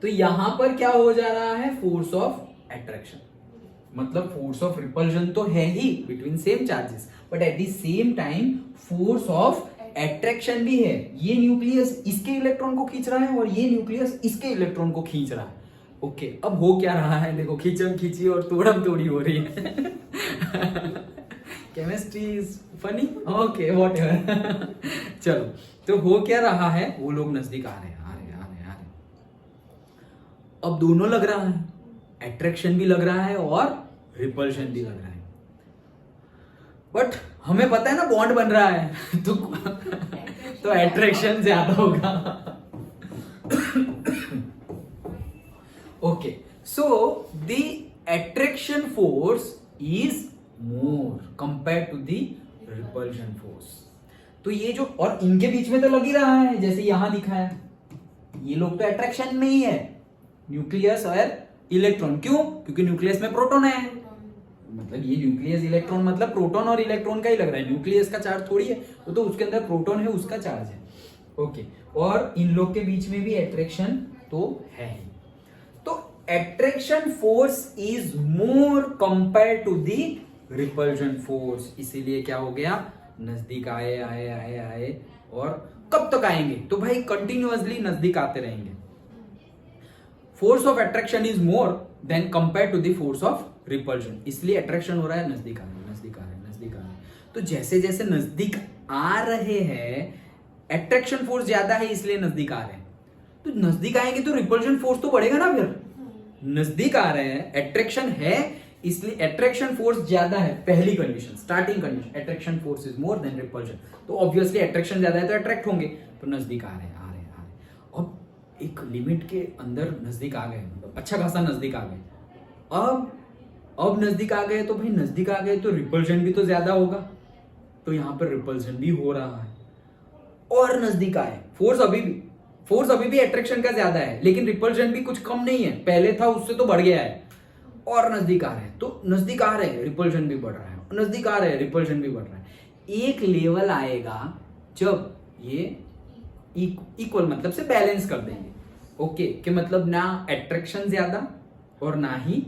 तो यहां पर क्या हो जा रहा है, फोर्स ऑफ अट्रैक्शन, मतलब फोर्स ऑफ रिपल्शन तो है ही between same charges, but at the same time force of attraction भी है, ये न्यूक्लियस इसके इलेक्ट्रॉन को खींच रहा है और ये न्यूक्लियस इसके इलेक्ट्रॉन को खींच रहा है। ओके, अब हो क्या रहा है, देखो खींचम खींची और तोड़म तोड़ी हो रही है। Chemistry is funny, okay whatever. चलो, तो हो क्या रहा है, वो लोग नजदीक आ रहे हैं, आ रहे हैं, आ रहे हैं, आ रहे हैं। अब दोनों लग रहा है, एट्रैक्शन भी लग रहा है और रिपल्शन भी लग रहा है। बट हमें पता है ना बॉन्ड बन रहा है, तो एट्रैक्शन ज्यादा होगा। Okay, so the attraction force is more compare to the repulsion force. तो ये जो, और इनके बीच में तो लग ही रहा है, जैसे यहां दिखा है, ये लोग तो अट्रैक्शन में ही है, न्यूक्लियस और इलेक्ट्रॉन। क्यों? क्योंकि न्यूक्लियस में प्रोटॉन है, मतलब ये न्यूक्लियस इलेक्ट्रॉन मतलब प्रोटॉन और इलेक्ट्रॉन का ही लग रहा है, न्यूक्लियस का चार्ज थोड़ी है, वो तो उसके अंदर प्रोटॉन है, उसका चार्ज है। ओके, और इन लोग के बीच में भी अट्रैक्शन तो है ही। तो attraction force is more compare to the repulsion force, इसीलिए क्या हो गया, नजदीक आए आए आए आए, और कब तक आएंगे, तो भाई कंटिन्यूअसली नजदीक आते रहेंगे। Force of attraction is more than compare to the force of repulsion, इसलिए अट्रैक्शन हो रहा है, नजदीक आ रहे हैं, नजदीक आ रहे हैं, नजदीक आ रहे हैं। तो जैसे जैसे नजदीक आ रहे हैं, अट्रैक्शन फोर्स ज्यादा है इसलिए नजदीक आ रहे हैं, तो नजदीक आएंगे तो रिपल्शन फोर्स तो बढ़ेगा ना। फिर नजदीक आ रहे हैं, अट्रैक्शन है, इसलिए अट्रैक्शन फोर्स ज्यादा है, पहली condition, starting condition, attraction force is more then repulsion, तो ऑब्वियसली अट्रैक्शन ज्यादा है तो अट्रैक्ट होंगे, तो नजदीक आ रहे हैं, आ रहे हैं, आ रहे हैं। अब एक लिमिट के अंदर नजदीक आ गए, अच्छा खासा नजदीक आ गए। अब नजदीक आ गए, तो भाई नजदीक आ गए तो रिपल्शन भी तो ज्यादा होगा, तो यहां पर रिपल्शन भी हो रहा है। और नजदीक आए, फोर्स अभी भी अट्रैक्शन का ज्यादा है, लेकिन रिपल्शन भी कुछ कम नहीं है, पहले था उससे तो बढ़ गया है। और नजदीक आ रहे हैं, तो नजदीक आ रहे हैं, रिपल्शन भी बढ़ रहा है, नजदीक आ रहे हैं, रिपल्शन भी बढ़ रहा है। एक लेवल आएगा जब ये इक्वल मतलब से बैलेंस कर देंगे। ओके, कि मतलब ना अट्रैक्शन ज्यादा और ना ही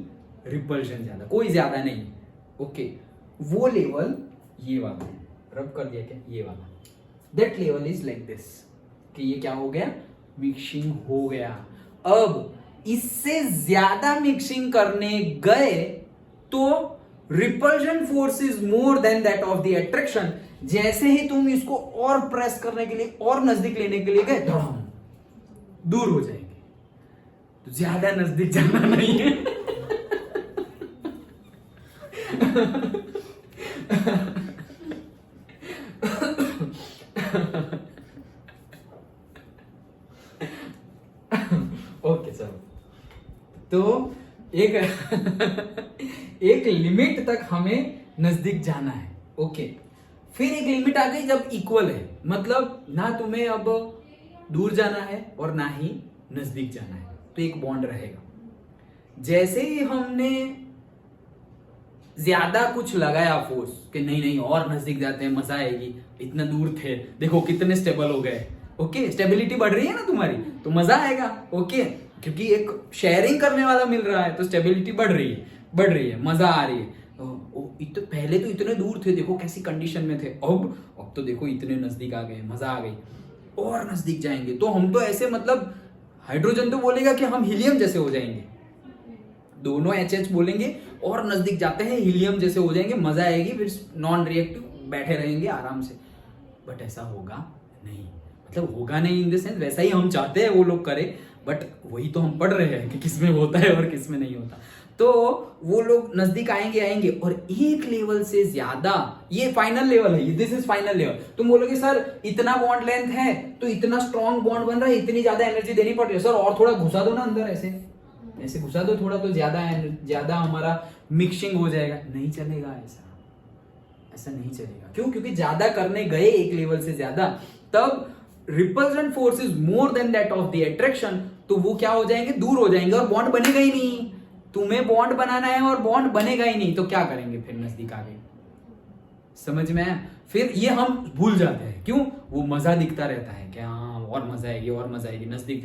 रिपल्शन ज्यादा, कोई ज्यादा नहीं। ओके, वो लेवल ये वाला, रब कर दिया क्या, ये वाला, that level is like this, कि ये क्या हो गया, मिक्सिंग हो गया। अब इससे ज्यादा मिक्सिंग करने गए तो repulsion force is more than that of the attraction. जैसे ही तुम इसको और प्रेस करने के लिए और नजदीक लेने के लिए गए, दूर हो जाएंगे, तो ज्यादा नजदीक जाना नहीं है। ओके, चलो, तो एक लिमिट तक हमें नजदीक जाना है। ओके, फिर एक लिमिट आ गई जब इक्वल है, मतलब ना तुम्हें अब दूर जाना है और ना ही नजदीक जाना है, तो एक बॉन्ड रहेगा। जैसे ही हमने ज्यादा कुछ लगाया फोर्स कि नहीं नहीं और नजदीक जाते हैं, मजा आएगी, इतना दूर थे, देखो कितने स्टेबल हो गए। ओके, स्टेबिलिटी बढ़ रही है ना तुम्हारी, तो मजा आएगा। ओके, क्योंकि एक शेयरिंग करने वाला मिल रहा है, तो स्टेबिलिटी बढ़ रही है, मजा आ रही है। पहले तो इतने दूर थे, देखो कैसी कंडीशन में थे, अब तो देखो इतने नजदीक आ गए, मजा आ गई, और नजदीक जाएंगे तो हम तो ऐसे, मतलब हाइड्रोजन तो बोलेगा कि हम हीलियम जैसे हो जाएंगे, दोनों HH बोलेंगे और नजदीक जाते हैं हीलियम जैसे हो जाएंगे, मजा आएगी, फिर नॉन रिएक्टिव बैठे रहेंगे आराम से। बट ऐसा होगा नहीं, मतलब होगा नहीं इन द सेंस, वैसा ही हम चाहते हैं वो लोग करें, बट वही तो हम पढ़ रहे हैं कि किसमें होता है और किसमें नहीं होता। तो वो लोग नजदीक आएंगे और एक लेवल से ज्यादा, ये फाइनल लेवल है, दिस इज फाइनल लेवल। तुम बोलोगे सर इतना बॉन्ड लेंथ है तो इतना स्ट्रॉन्ग बॉन्ड बन रहा है, इतनी ज्यादा एनर्जी देनी पड़ रही है, सर और थोड़ा घुसा दो ना अंदर, ऐसे घुसा दो थोड़ा, तो ज्यादा हमारा मिक्सिंग हो जाएगा। नहीं चलेगा, ऐसा नहीं चलेगा। क्यों? क्योंकि ज्यादा करने गए एक लेवल से ज्यादा, तब repulsion force is more than that of the attraction, तो वो क्या हो जाएंगे, दूर हो जाएंगे और बॉन्ड बनेगा ही नहीं। तुम्हें बॉन्ड बनाना है और बॉन्ड बनेगा ही नहीं, तो क्या करेंगे फिर, नजदीक आ गए। समझ में आया? फिर ये हम भूल जाते हैं, क्यों? वो मजा दिखता रहता है कि हाँ और मजा आएगी, नजदीक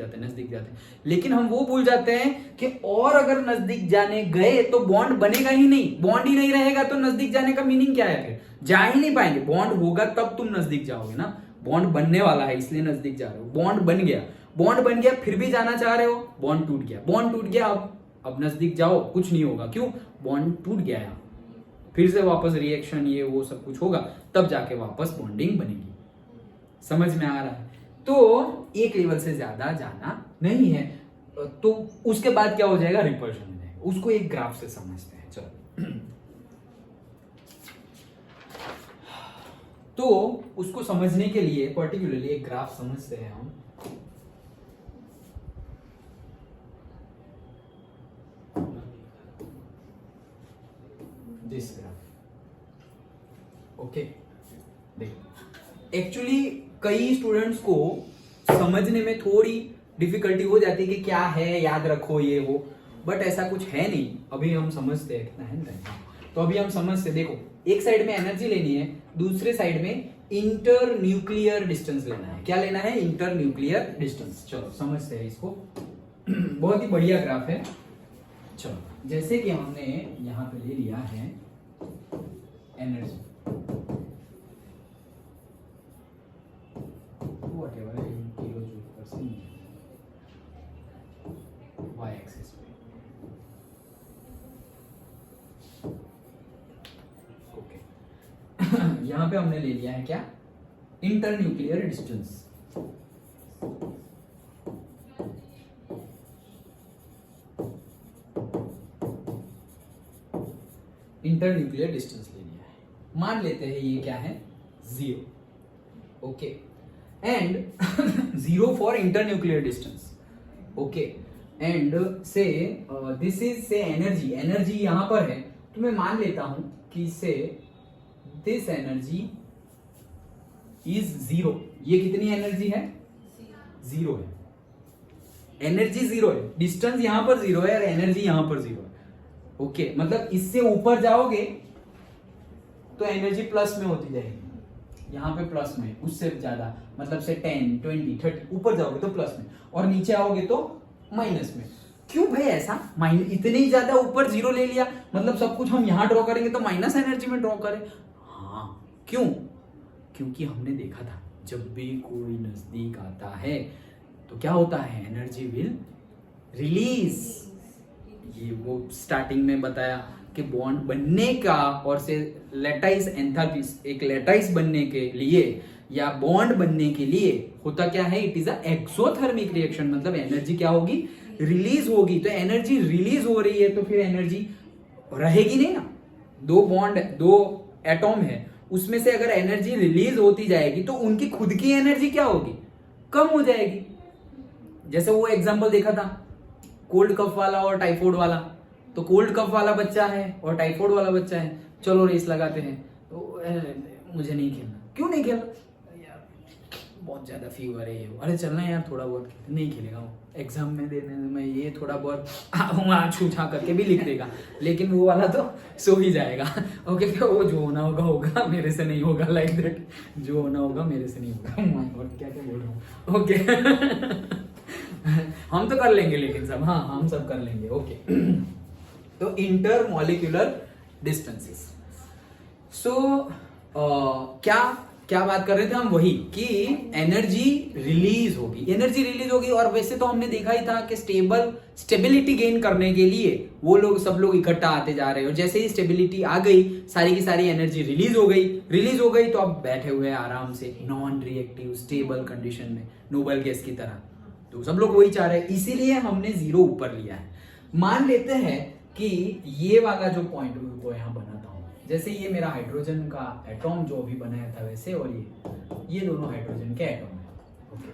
जाते, लेकिन हम वो भूल जाते हैं कि और अगर नजदीक जाने गए तो बॉन्ड बनेगा ही नहीं, बॉन्ड ही नहीं रहेगा तो नजदीक जाने का मीनिंग क्या है, फिर जा ही नहीं पाएंगे। बॉन्ड होगा तब तुम नजदीक जाओगे ना, बॉन्ड बनने वाला है इसलिए नजदीक जा रहे हो, बॉन्ड बन गया फिर भी जाना चाह रहे हो, बॉन्ड टूट गया, अब नजदीक जाओ कुछ नहीं होगा, क्यों? बॉन्ड टूट गया है, फिर से वापस रिएक्शन ये वो सब कुछ होगा, तब जाके वापस बॉन्डिंग बनेगी। समझ में आ रहा है? तो एक लेवल से ज्यादा जाना नहीं है, तो उसके बाद क्या हो जाएगा? रिपल्शन हो जाएगा। उसको एक ग्राफ से समझते हैं। चलो तो उसको समझने के लिए पर्टिकुलरली एक ग्राफ समझते हैं हम। This graph, okay. देखो एक्चुअली कई स्टूडेंट्स को समझने में थोड़ी डिफिकल्टी हो जाती है कि क्या है, याद रखो ये वो, बट ऐसा कुछ है नहीं। अभी हम समझते हैं कितना है ना, तो अभी हम समझते। देखो एक साइड में एनर्जी लेनी है, दूसरे साइड में इंटर न्यूक्लियर डिस्टेंस लेना है। क्या लेना है? Inter nuclear distance. चलो समझते हैं इसको। बहुत ही बढ़िया ग्राफ है। चलो जैसे कि हमने यहां पे ले लिया है energy, whatever in kilojoule per centimeter, y axis पे, ओके। यहां पे हमने ले लिया है क्या? Inter nuclear distance. Inter nuclear distance ले लिया है। मान लेते हैं ये क्या है? 0, okay. And 0 for inter nuclear distance, okay. And से दिस इज से एनर्जी यहां पर है, तो मैं मान लेता हूं कि से दिस एनर्जी इज 0। ये कितनी एनर्जी है? 0 है। एनर्जी 0 है, डिस्टेंस यहां पर 0 है और एनर्जी यहां पर 0 है, ओके। मतलब इससे ऊपर जाओगे तो एनर्जी प्लस में होती जाएगी, यहाँ पे प्लस में, उससे ज्यादा मतलब से 10, 20, 30 ऊपर जाओगे तो प्लस में, और नीचे आओगे तो माइनस में। क्यों भाई ऐसा? इतने ही ज्यादा ऊपर 0 ले लिया, मतलब सब कुछ हम यहाँ ड्रॉ करेंगे तो माइनस एनर्जी में ड्रॉ करें। हाँ, क्यों? क्योंकि हमने देखा था जब भी कोई नजदीक आता है तो क्या होता है? Energy will release. ये वो स्टार्टिंग में बताया कि बॉन्ड बनने का और से लैटाइस एंथैल्पी, एक लैटाइस बनने के लिए या बॉन्ड बनने के लिए होता क्या है? It is a exothermic reaction. मतलब एनर्जी क्या होगी? रिलीज होगी। तो एनर्जी रिलीज हो रही है तो फिर एनर्जी रहेगी नहीं ना। दो एटॉम है, उसमें से अगर एनर्जी रिलीज होती जाएगी तो उनकी खुद की एनर्जी क्या होगी? कम हो जाएगी। जैसे वो एग्जांपल देखा था कोल्ड कफ वाला और टाइफाइड वाला। तो कोल्ड कफ वाला बच्चा है और टाइफाइड वाला बच्चा है, चलो रेस लगाते हैं। तो मुझे नहीं खेलना। क्यों नहीं खेलना? यार बहुत ज्यादा फीवर है ये। अरे चलना यार थोड़ा बहुत। नहीं खेलेगा वो, एग्जाम में देने में ये थोड़ा बहुत छू छा करके भी लिख देगा, लेकिन वो वाला तो सो ही जाएगा। ओके, तो वो जो होना होगा मेरे से नहीं होगा, लाइक दैट। जो होना होगा मेरे से नहीं होगा। और क्या क्या बोल रहा हूँ, ओके। हम तो कर लेंगे लेकिन सब, हाँ हम सब कर लेंगे, ओके। तो इंटर मॉलिक्यूलर डिस्टेंसेस। सो क्या बात कर रहे थे हम? वही कि एनर्जी रिलीज होगी। और वैसे तो हमने देखा ही था कि स्टेबिलिटी गेन करने के लिए वो लोग सब लोग इकट्ठा आते जा रहे हो। जैसे ही स्टेबिलिटी आ गई, सारी की सारी एनर्जी रिलीज हो गई तो अब बैठे हुए आराम से नॉन रिएक्टिव स्टेबल कंडीशन में, नोबल गैस की तरह। तो सब लोग वही चाह रहे हैं, इसीलिए हमने 0 ऊपर लिया है। मान लेते हैं कि ये वाला जो पॉइंट को यहाँ बनाता हूँ, जैसे ये मेरा हाइड्रोजन का एटॉम जो अभी बनाया था वैसे, और ये दोनों हाइड्रोजन के एटॉम है, ओके।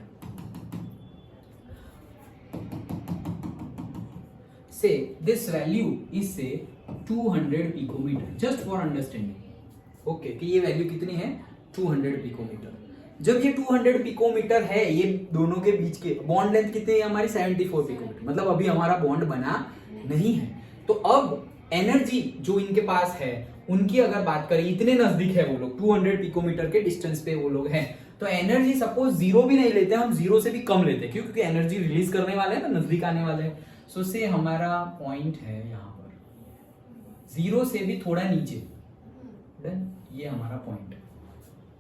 से दिस वैल्यू इज से 200 picometre, just for understanding, okay. कि ये वैल्यू कितनी है? 200 पिकोमीटर। जब ये 200 पिकोमीटर है, ये दोनों के बीच के बॉन्ड लेंथ कितनी है हमारी? 74 पिकोमीटर। मतलब अभी हमारा बॉन्ड बना नहीं है। तो अब एनर्जी जो इनके पास है, उनकी अगर बात करें, इतने नजदीक है वो लोग, 200 पिकोमीटर के डिस्टेंस पे वो लोग हैं, तो एनर्जी सपोज 0 भी नहीं लेते, हम 0 से भी कम लेते हैं। क्योंकि एनर्जी रिलीज करने वाले हैं ना, नजदीक आने वाले हैं। सो से हमारा पॉइंट है यहाँ पर 0 से भी थोड़ा नीचे, ये हमारा पॉइंट है,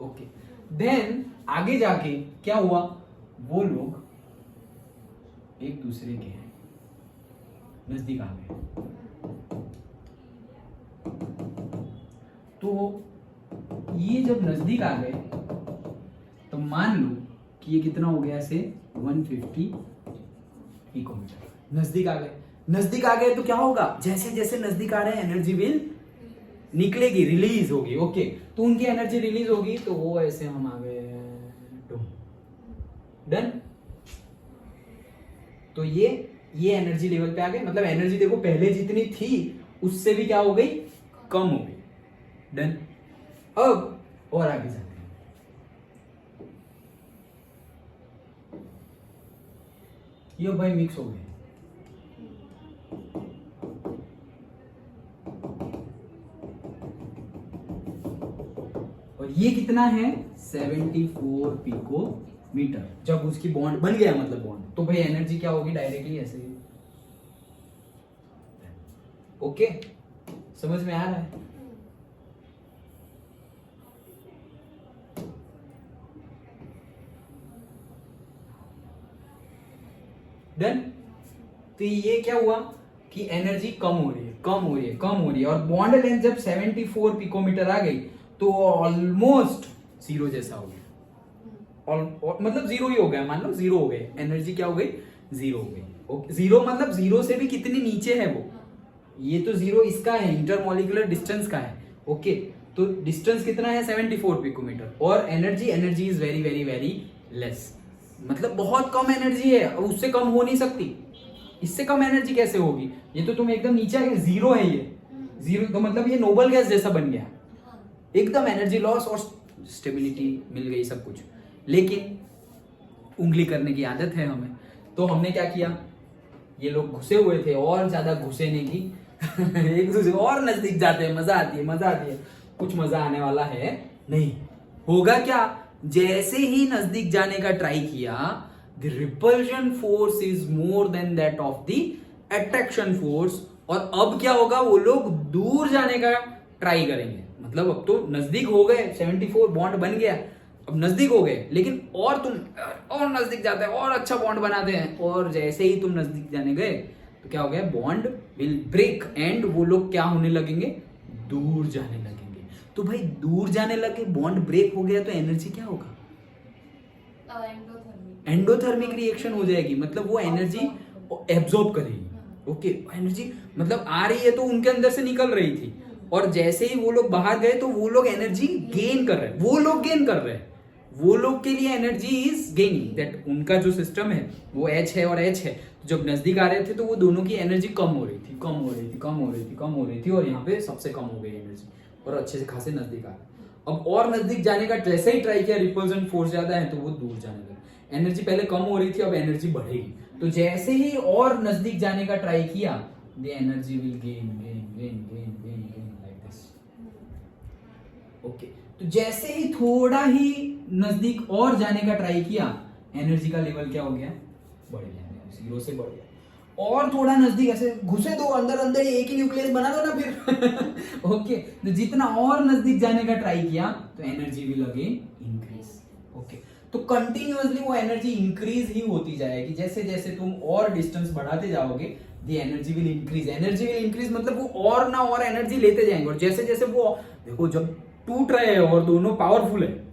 ओके। देन आगे जाके क्या हुआ, वो लोग एक दूसरे के नजदीक आ गए। तो ये जब नजदीक आ गए तो मान लो कि ये कितना हो गया, ऐसे 150 पिकोमीटर नजदीक आ गए। नजदीक आ गए तो क्या होगा, जैसे जैसे नजदीक आ रहे हैं एनर्जी विल निकलेगी, रिलीज होगी। ओके, तो उनकी एनर्जी रिलीज होगी, तो वो ऐसे हम आ गए डन। तो ये एनर्जी लेवल पे आ गए, मतलब एनर्जी देखो पहले जितनी थी उससे भी क्या हो गई, कम हो गई। डन। अब और आगे जाते हैं। ये भाई मिक्स हो गए। और ये कितना है, 74 पिकोमीटर। जब उसकी बॉन्ड बन गया, मतलब बॉन्ड, तो भाई एनर्जी क्या होगी, डायरेक्टली ऐसे ही। ओके, समझ में आ रहा है? डन। तो ये क्या हुआ कि एनर्जी कम हो रही है, कम हो रही है, कम हो रही है, और बॉन्ड लेंथ जब 74 पिकोमीटर आ गई तो ऑलमोस्ट जीरो जैसा हो गया। मतलब जीरो ही हो गया, मान लो जीरो हो गए, एनर्जी क्या हो गई, जीरो हो गई। ओके, जीरो मतलब जीरो से भी कितनी नीचे है वो, ये तो जीरो इसका है, इंटरमॉलिक्यूलर डिस्टेंस का है। ओके, तो डिस्टेंस कितना है, 74 पिकोमीटर, और energy is very very very less, मतलब बहुत कम एनर्जी है, उससे कम हो नहीं सकती। इससे कम एनर्जी कैसे होगी, ये तो तुम एकदम नीचे आ गए, जीरो है ये, जीरो तो मतलब ये नोबल गैस जैसा बन गया, एकदम एनर्जी लॉस और स्टेबिलिटी मिल गई, सब कुछ। लेकिन उंगली करने की आदत है हमें, तो हमने क्या किया, ये लोग घुसे हुए थे, और ज्यादा घुसे नहीं की एक दूसरे और नजदीक जाते हैं, मजा आती है, मजा आती है। कुछ मजा आने वाला है नहीं। होगा क्या, जैसे ही नजदीक जाने का ट्राई किया, the repulsion force is more than that of the attraction force, और अब क्या होगा, वो लोग दूर जाने का ट्राई करेंगे। मतलब अब तो नजदीक हो गए, 74 बॉन्ड बन गया, अब नजदीक हो गए, लेकिन और तुम और नजदीक जाते हैं, और अच्छा बॉन्ड बनाते हैं, और जैसे ही तुम नजदीक जाने गए तो क्या हो गया, बॉन्ड विल ब्रेक, एंड वो लोग क्या होने लगेंगे, दूर जाने लगेंगे। तो भाई दूर जाने लगे, बॉन्ड ब्रेक हो गया, तो एनर्जी क्या होगा, एंडोथर्मिक रिएक्शन हो जाएगी, मतलब वो एनर्जी एब्जॉर्ब करेगी। ओके, एनर्जी मतलब आ रही है तो उनके अंदर से निकल रही थी, और जैसे ही वो लोग बाहर गए तो वो लोग एनर्जी गेन कर रहे हैं, वो लोग गेन कर रहे हैं, वो लोग के लिए एनर्जी इज गेनिंग, दैट उनका जो सिस्टम है वो H है और H है। तो जब नजदीक आ रहे थे तो वो दोनों की एनर्जी कम हो रही थी, कम हो रही थी, कम हो रही थी, कम हो रही थी, और यहाँ पे सबसे कम हो गई एनर्जी, और अच्छे से खासे नजदीक आ गए। अब और नजदीक जाने का जैसे ही ट्राई किया, रिपल्सन फोर्स ज्यादा है तो वो दूर जाने लगे, एनर्जी पहले कम हो रही थी, अब एनर्जी बढ़ेगी। तो जैसे ही और नजदीक जाने का ट्राई किया, the energy will gain gain gain gain gain gain like this. Okay, तो जैसे ही थोड़ा ही नजदीक और जाने का ट्राई किया, एनर्जी का लेवल क्या हो गया, बढ़ गया, जीरो से बढ़ गया। और थोड़ा नजदीक ऐसे घुसे दो, अंदर अंदर एक ही न्यूक्लियस बना दो ना फिर ओके, तो जितना और नजदीक जाने का ट्राई किया तो energy will again increase. Okay, तो कंटिन्यूअसली वो एनर्जी इंक्रीज ही होती जाएगी, जैसे जैसे तुम और डिस्टेंस बढ़ाते जाओगे, the energy will increase. Energy will increase मतलब वो और ना और एनर्जी लेते जाएंगे, और जैसे जैसे वो देखो जब टूट रहे हैं और दोनों पावरफुल है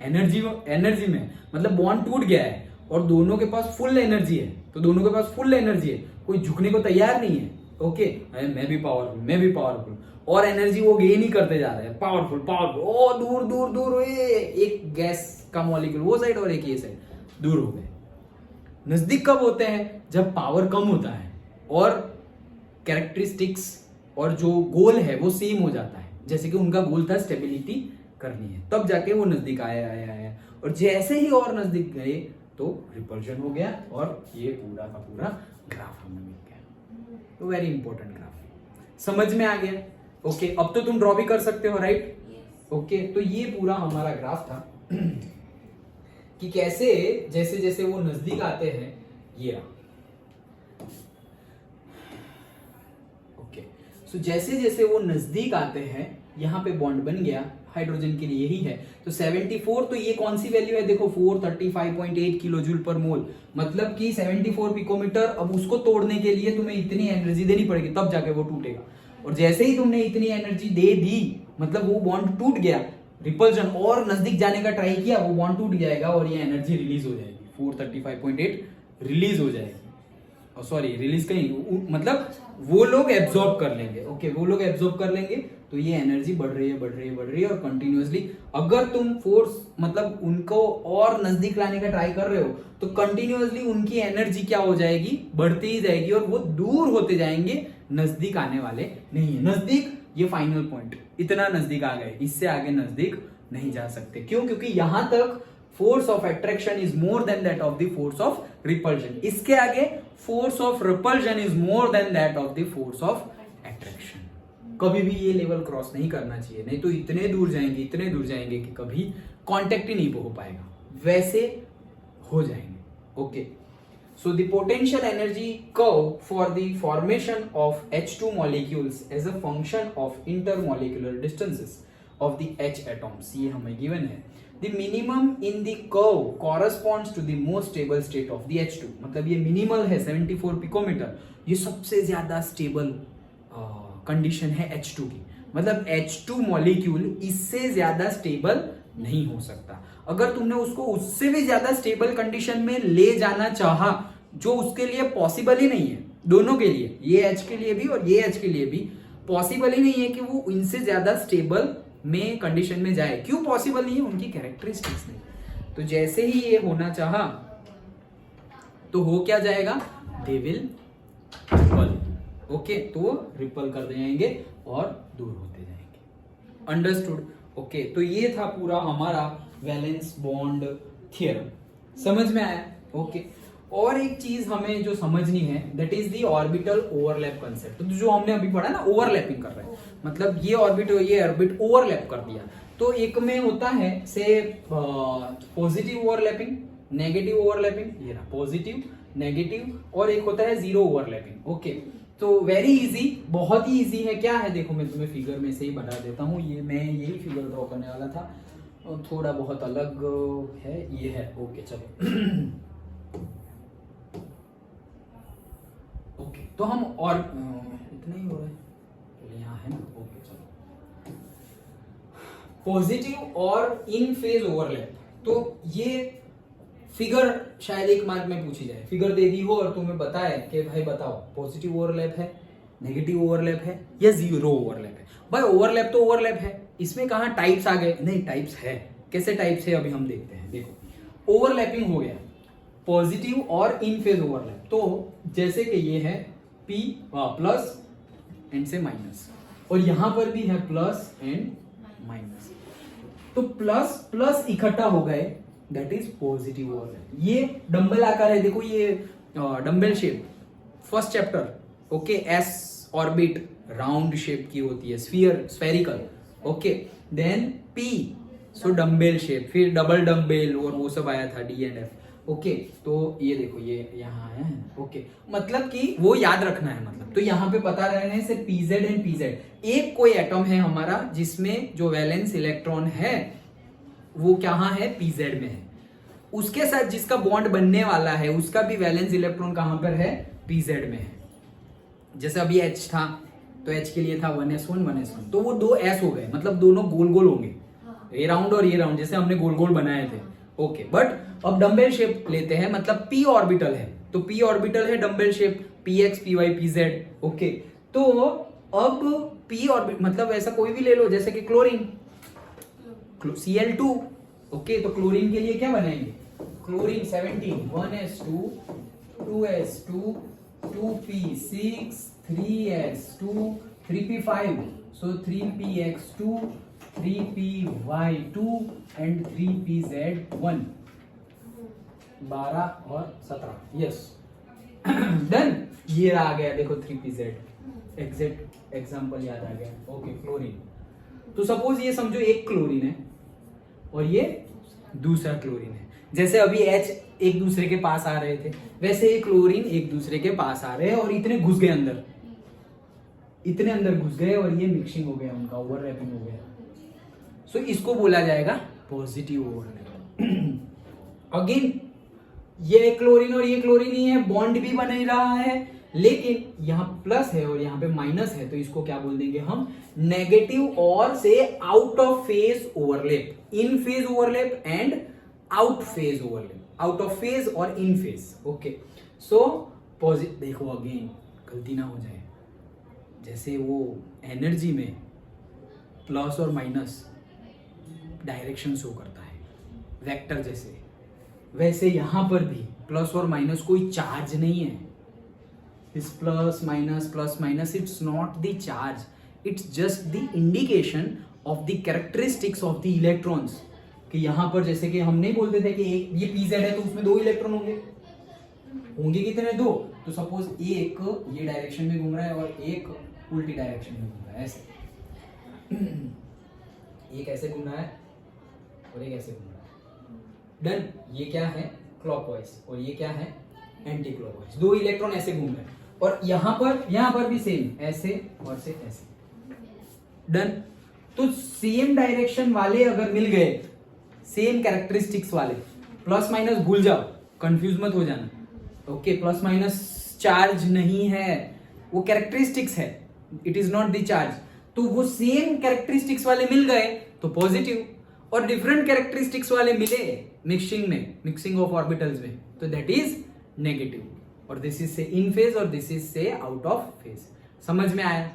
एनर्जी में, मतलब बॉन्ड टूट गया है और दोनों के पास फुल एनर्जी है, तो दोनों के पास फुल एनर्जी है, कोई झुकने को तैयार नहीं है। ओके, मैं भी पावरफुल, और एनर्जी वो गेन ही करते जा रहे हैं, पावरफुल, ओ दूर दूर दूर, एक गैस का मॉलिक्यूल वो साइड और एक ये साइड दूर हो गए। नजदीक कब होते हैं, जब पावर कम होता है और कैरेक्टरिस्टिक्स और जो गोल है वो सेम हो जाता है, जैसे कि उनका गोल था स्टेबिलिटी करनी है, तब जाके वो नजदीक आया, और जैसे ही और नजदीक गए तो रिपल्शन हो गया, और ये पूरा का पूरा ग्राफ हमें मिल गया। तो वेरी इंपॉर्टेंट ग्राफ, समझ में आ गया। ओके, अब तो तुम ड्रॉ भी कर सकते हो, राइट? ओके, तो ये पूरा हमारा ग्राफ था कि कैसे जैसे जैसे वो नजदीक आते हैं, ये रहा। ओके, सो जैसे जैसे वो नजदीक आते हैं यहाँ पे बॉन्ड बन गया, हाइड्रोजन के लिए यही है। तो 74, तो ये कौन सी वैल्यू है देखो 435.8 किलो जूल पर मोल, मतलब कि 74 पिकोमीटर। अब उसको तोड़ने के लिए तुम्हें इतनी एनर्जी देनी पड़ेगी तब जाके वो टूटेगा, और जैसे ही तुमने इतनी एनर्जी दे दी मतलब वो बॉन्ड टूट गया, रिपल्जन और नजदीक जाने का ट्राई किया, वो बॉन्ड टूट जाएगा और ये एनर्जी रिलीज हो जाएगी, 435.8 रिलीज हो जाएगी। सॉरी रिलीज कहीं मतलब वो लोग एब्जॉर्ब कर लेंगे। ओके, वो लोग एब्जॉर्ब कर लेंगे, तो ये एनर्जी बढ़ रही है, बढ़ रही है, बढ़ रही है, और कंटिन्यूअसली अगर तुम फोर्स मतलब उनको और नजदीक लाने का ट्राई कर रहे हो तो कंटिन्यूअसली उनकी एनर्जी क्या हो जाएगी, बढ़ती ही जाएगी, और वो दूर होते जाएंगे, नजदीक आने वाले नहीं है। नजदीक ये फाइनल पॉइंट, इतना नजदीक आ गए, इससे आगे नजदीक नहीं जा सकते। क्यों? क्योंकि यहां तक force of attraction is more than that of the force of repulsion, इसके आगे force of repulsion is more than that of the force of attraction. कभी भी ये लेवल क्रॉस नहीं करना चाहिए, नहीं तो इतने दूर जाएंगे, इतने दूर जाएंगे कि कभी कांटेक्ट ही नहीं हो पाएगा, वैसे हो जाएंगे। Okay, so the potential energy curve for the formation of H2 molecules as a function of intermolecular distances of the H atoms, ये हमें given है। The minimum in the curve corresponds to the most stable state of the H2, मतलब ये minimal है 74 picometre, ये सबसे ज्यादा stable condition है H2 की, मतलब H2 मॉलिक्यूल इससे ज्यादा स्टेबल नहीं हो सकता। अगर तुमने उसको उससे भी ज्यादा स्टेबल कंडीशन में ले जाना चाहा, जो उसके लिए पॉसिबल ही नहीं है, दोनों के लिए, ये H के लिए भी और ये H के लिए भी पॉसिबल ही नहीं है कि वो इनसे ज्यादा स्टेबल में कंडीशन में जाए। क्यों पॉसिबल नहीं है? उनकी कैरेक्टरिस्टिक्स नहीं। तो जैसे ही ये होना चाहा तो हो क्या जाएगा, दे विल रिपल। ओके, तो वो रिपल कर जाएंगे और दूर होते जाएंगे। अंडरस्टूड? ओके, तो ये था पूरा हमारा वैलेंस बॉन्ड थ्योरम, समझ में आया? ओके, और एक चीज हमें जो समझनी है that is the orbital overlap concept. तो जो हमने अभी पढ़ा ना, ओवरलैपिंग कर रहे हैं, मतलब ये ऑर्बिट ओवरलैप कर दिया। तो एक में होता है से पॉजिटिव ओवरलैपिंग, नेगेटिव ओवरलैपिंग, ये रहा पॉजिटिव, नेगेटिव, और एक होता है जीरो ओवरलैपिंग। ओके, तो वेरी इजी, बहुत ही इजी है। क्या है देखो, मैं तुम्हें फिगर में से ही बता देता हूँ। ये मैं यही फिगर ड्रॉ करने वाला था, थोड़ा बहुत अलग है, ये है। ओके चलो ओके, तो हम और इतना ही हो रहा है, यहाँ है ना। ओके चलो, पॉजिटिव और इन फेज ओवरलैप। तो ये फिगर शायद एक मार्क में पूछी जाए, फिगर दे दी हो और तुम्हें बताए कि भाई बताओ पॉजिटिव ओवरलैप है, नेगेटिव ओवरलैप है या जीरो ओवरलैप है। भाई ओवरलैप तो ओवरलैप है, इसमें कहाँ टाइप्स आ गए? नहीं, टाइप्स है। कैसे टाइप्स है अभी हम देखते हैं। देखो, ओवरलैपिंग हो गया, पॉजिटिव और इन फेज ओवरलैप। तो जैसे कि ये है P प्लस एंड से माइनस, और यहां पर भी है प्लस एंड माइनस। तो प्लस प्लस इकट्ठा हो गए, दैट इज पॉजिटिव ओवरलैप। ये डंबल आकार है, देखो ये dumbbell shape, first chapter. Okay, S orbit round shape की होती है, sphere, spherical. Okay, then P so dumbbell shape, फिर डबल डंबल और वो सब आया था D एंड F। ओके, तो ये देखो ये यहाँ है। ओके, मतलब कि वो याद रखना है, मतलब तो यहाँ पे पता रहने से PZ एंड PZ, एक कोई एटम है हमारा जिसमें जो वैलेंस इलेक्ट्रॉन है वो कहाँ है, PZ में है। उसके साथ जिसका बॉन्ड बनने वाला है उसका भी वैलेंस इलेक्ट्रॉन कहाँ पर है, PZ में है। जैसे अभी H था तो H के लिए था 1s1 1s1, तो वो दो S हो गए, मतलब दोनों गोल गोल होंगे, ये राउंड और ये राउंड, जैसे हमने गोल गोल बनाए थे। ओके, बट अब डंबल शेप लेते हैं, मतलब p ऑर्बिटल है, तो p ऑर्बिटल है dumbbell shape, px py pz। Okay, तो अब p ऑर्बिट मतलब ऐसा कोई भी ले लो, जैसे कि क्लोरीन, Cl2। ओके, तो क्लोरीन के लिए क्या बनाएंगे, chlorine 17, 1s2 2s2 2p6 3s2 3p5, so 3px2 3py2 and 3pz1, 12 और 17। Yes, done. ये आ गया देखो 3pz, एग्जैक्ट एग्जांपल याद आ गया। Okay, chlorine. तो सपोज ये समझो एक क्लोरीन है और ये दूसरा क्लोरीन है। जैसे अभी H एक दूसरे के पास आ रहे थे, वैसे ये क्लोरीन एक दूसरे के पास आ रहे हैं और इतने घुस गए अंदर, इतने अंदर घुस गए और ये मिक्सिंग हो गया, उनका ओवरलैपिंग हो गया। सो इसको बोला जाएगा पॉजिटिव ओवरलैप। अगेन ये क्लोरीन और ये क्लोरीन ही है, बॉन्ड भी बन ही रहा है, लेकिन यहाँ प्लस है और यहाँ पे माइनस है, तो इसको क्या बोल देंगे हम, नेगेटिव और से out of phase overlap, in phase overlap and out phase overlap, out of phase और इन फेज। ओके, सो पॉजिटिव, देखो अगेन गलती ना हो जाए, जैसे वो एनर्जी में प्लस और माइनस डायरेक्शन शो करता है वेक्टर जैसे, वैसे यहां पर भी प्लस और माइनस कोई चार्ज नहीं है। इस plus minus it's not the charge, it's just the indication of the characteristics of the electrons. कि यहां पर जैसे कि हम नहीं बोलते थे कि एक ये pz है तो उसमें 2 इलेक्ट्रॉन होंगे कितने, 2। तो सपोज एक ये डायरेक्शन में घूम रहा है और एक उल्टी डायरेक्शन में घूम रहा है, ऐसे एक ऐसे घूम रहा है और एक ऐसे घूम रहा है। डन, ये क्या है क्लॉकवाइज और ये क्या है एंटी क्लॉकवाइज, 2 इलेक्ट्रॉन ऐसे घूम रहे हैं। और यहां पर भी सेम, ऐसे और से ऐसे। डन, तो सेम डायरेक्शन वाले अगर मिल गए, सेम कैरेक्टरिस्टिक्स वाले, प्लस माइनस भूल जाओ, कंफ्यूज मत हो जाना। ओके, प्लस माइनस चार्ज नहीं है, वो कैरेक्टरिस्टिक्स है, it is not the charge. तो वो सेम कैरेक्टरिस्टिक्स वाले मिल गए तो पॉजिटिव, और डिफरेंट कैरेक्टरिस्टिक्स वाले मिले मिक्सिंग ऑफ ऑर्बिटल्स में, तो दैट इज नेगेटिव। और दिस इज से इन फेज और दिस इज से आउट ऑफ फेज। समझ में आया?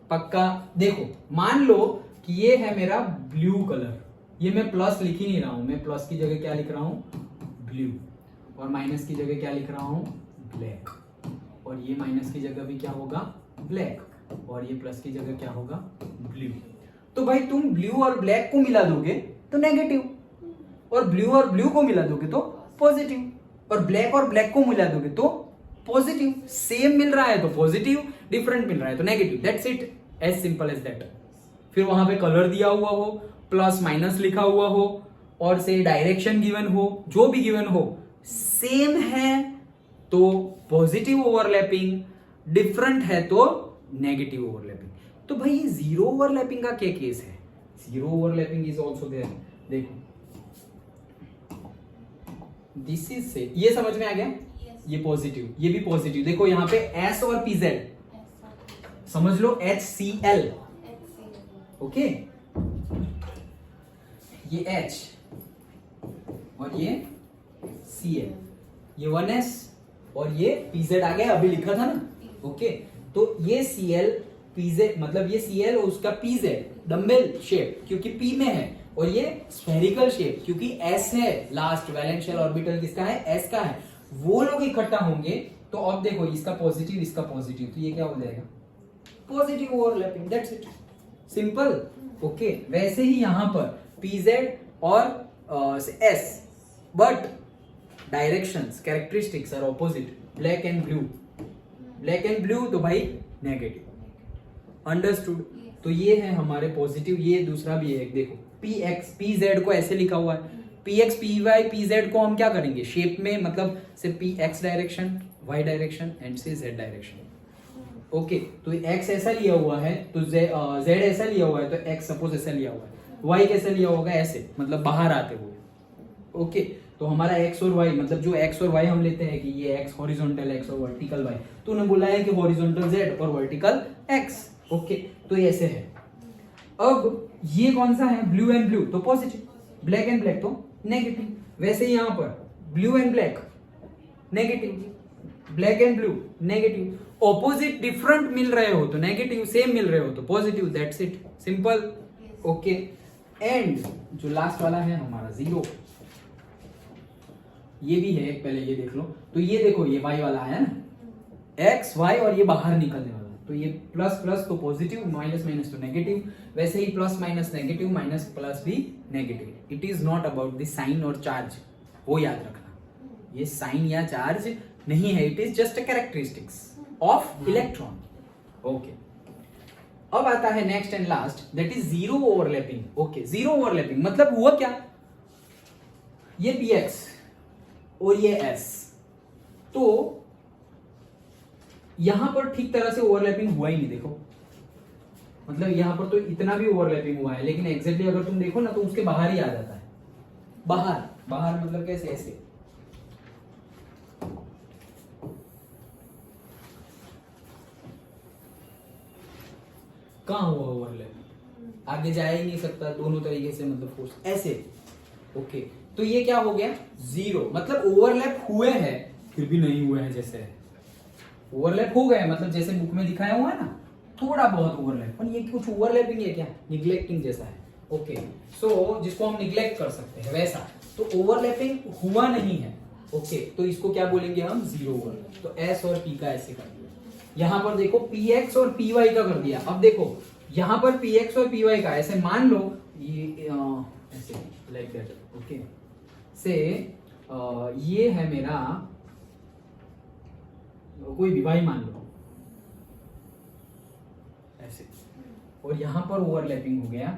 पक्का? देखो मान लो कि ये है मेरा ब्लू कलर, ये मैं प्लस लिख ही नहीं रहा हूं, मैं प्लस की जगह क्या लिख रहा हूं, ब्लू, और माइनस की जगह क्या लिख रहा हूं, ब्लैक, और ये माइनस की जगह भी क्या होगा, ब्लैक, और ये प्लस की जगह क्या होगा, ब्लू। तो भाई तुम ब्लू और ब्लैक को मिला दोगे तो नेगेटिव, और ब्लू को मिला दोगे तो पॉजिटिव, और ब्लैक को मिला दोगे तो पॉजिटिव। सेम मिल रहा है तो पॉजिटिव, डिफरेंट मिल रहा है तो negative. That's it, as simple as that. फिर वहां पे कलर दिया हुआ हो, प्लस माइनस लिखा हुआ हो, और से डायरेक्शन गिवन हो, जो भी गिवन हो, सेम है तो पॉजिटिव ओवरलैपिंग, डिफरेंट है तो नेगेटिव ओवरलैपिंग। तो भाई ये जीरो ओवरलैपिंग का क्या केस है? Zero overlapping is also there. देखो दिस इज से, ये समझ में आ गया? ये पॉजिटिव, ये भी पॉजिटिव। देखो यहाँ पे S और PZ, समझ लो HCl, ओके, ये H और ये Cl, ये 1s और ये PZ आ गया, अभी लिखा था ना, ओके। तो ये Cl PZ, मतलब ये Cl और उसका PZ डम्बेल शेप क्योंकि P में है, और ये स्फेरिकल शेप क्योंकि S है, लास्ट वैलेंस शेल ऑर्बिटल किसका है, S का है। वो लोग इकट्ठा होंगे तो अब देखो इसका पॉजिटिव इसका पॉजिटिव, तो ये क्या हो जाएगा, positive overlapping. That's it, simple, okay. वैसे ही यहां पर PZ और S, but directions characteristics are opposite, black and blue, तो भाई नेगेटिव। अंडरस्टूड? तो ये है हमारे पॉजिटिव। ये दूसरा भी है, देखो PX PZ को ऐसे लिखा हुआ है, PX PY PZ को हम क्या करेंगे, शेप में, मतलब से PX direction, Y direction and से Z डायरेक्शन, ओके। तो X ऐसा लिया हुआ है तो Z ऐसा लिया हुआ है, तो X सपोज ऐसा लिया हुआ है, Y कैसा लिया होगा, ऐसे, मतलब बाहर आते हुए, ओके। तो हमारा X और Y, मतलब जो X और Y हम लेते हैं कि ये X हॉरिजॉन्टल X और वर्टिकल Y, तो उन्होंने बोला है कि हॉरिजॉन्टल Z और वर्टिकल X, ओके। तो ये ऐसे है। अब ये कौन सा है, ब्लू एंड ब्लू, तो पॉजिटिव, ब्लैक एंड ब्लैक तो नेगेटिव। वैसे ही यहां पर blue and black negative, black and blue negative. Opposite different मिल रहे हो तो नेगेटिव, सेम मिल रहे हो तो positive. That's it, simple, okay. And जो लास्ट वाला है हमारा जीरो, ये भी है, पहले ये देख लो। तो ये देखो ये y वाला है ना, x y, और ये बाहर निकलने वाला, तो ये प्लस प्लस तो पॉजिटिव, माइनस माइनस तो नेगेटिव। वैसे ही plus minus negative, minus plus भी negative. It is not about the sign or charge, वो याद रखना, ये साइन या चार्ज नहीं है, it is just a characteristics of electron, okay. अब आता है next and last, that is zero overlapping, okay. Zero overlapping मतलब हुआ क्या, ये PX और ये S, तो यहां पर ठीक तरह से ओवरलैपिंग हुआ ही नहीं, देखो मतलब यहां पर तो इतना भी ओवरलैपिंग हुआ है, लेकिन एग्जैक्टली अगर तुम देखो ना तो उसके बाहर ही आ जाता है। बाहर बाहर मतलब कैसे, ऐसे कहां हुआ ओवरलैप, आगे जा ही नहीं सकता दोनों तरीके से, मतलब फोर्स ऐसे। ओके तो ये क्या हो गया, जीरो, मतलब ओवरलैप हुए हैं फिर भी नहीं हुए हैं जैसे है। ओवरलैप हो गए मतलब जैसे बुक में दिखाया हुआ है ना, थोड़ा बहुत ओवरलैप, पर ये कुछ ओवरलैपिंग है क्या, निग्लेक्टिंग जैसा है। ओके सो जिसको हम निग्लेक्ट कर सकते हैं वैसा, तो ओवरलैपिंग हुआ नहीं है। ओके तो इसको क्या बोलेंगे हम, जीरो ओवरलैप। तो एस और पी का ऐसे कर दिया, यहां पर देखो पीएक्स और पीवाई का कर दिया। अब देखो यहां पर पीएक्स और पीवाई का ऐसे मान लो, ये ऐसे लाइक दैट। ओके से ये है मेरा कोई भी वाई मान लो ऐसे, और यहां पर ओवरलैपिंग हो गया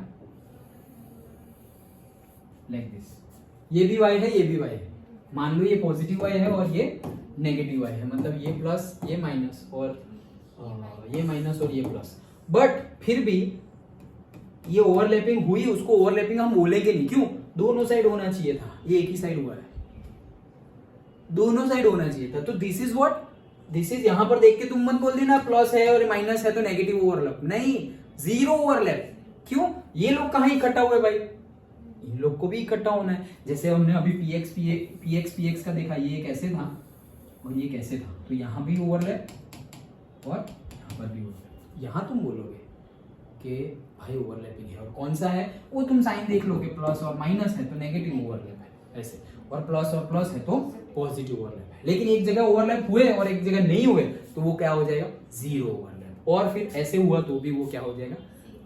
लाइक दिस। ये भी वाई है, ये भी वाई है, मान लो ये पॉजिटिव वाई है और ये नेगेटिव वाई है, मतलब ये प्लस ये माइनस, और ये माइनस और ये प्लस। बट फिर भी ये ओवरलैपिंग हुई, उसको ओवरलैपिंग हम बोलेंगे नहीं, क्यों, दोनों साइड होना चाहिए था, ये एक ही साइड हुआ है, दोनों साइड होना चाहिए था। तो this is what, this is, यहां पर देख के तुम मत बोल देना प्लस है और माइनस है तो नेगेटिव ओवरलैप, नहीं, जीरो ओवरलैप। क्यों, ये लोग कहां इकट्ठा हुए भाई, इन लोग को भी इकट्ठा होना है। जैसे हमने अभी पीएक्स का देखा, ये कैसे था और ये कैसे था, तो यहां भी ओवरलैप और यहां पर भी ओवरलैप। यहां तुम बोलोगे कि भाई ओवरलैपिंग है, और कौन सा है वो तुम साइन देख लोगे, प्लस और माइनस है तो नेगेटिव ओवरलैप है ऐसे, और प्लस और प्लस है तो पॉजिटिव ओवरलैप है। लेकिन एक जगह ओवरलैप हुए और एक जगह नहीं हुए तो वो क्या हो जाएगा, जीरो ओवरलैप। और फिर ऐसे हुआ तो भी वो क्या हो जाएगा,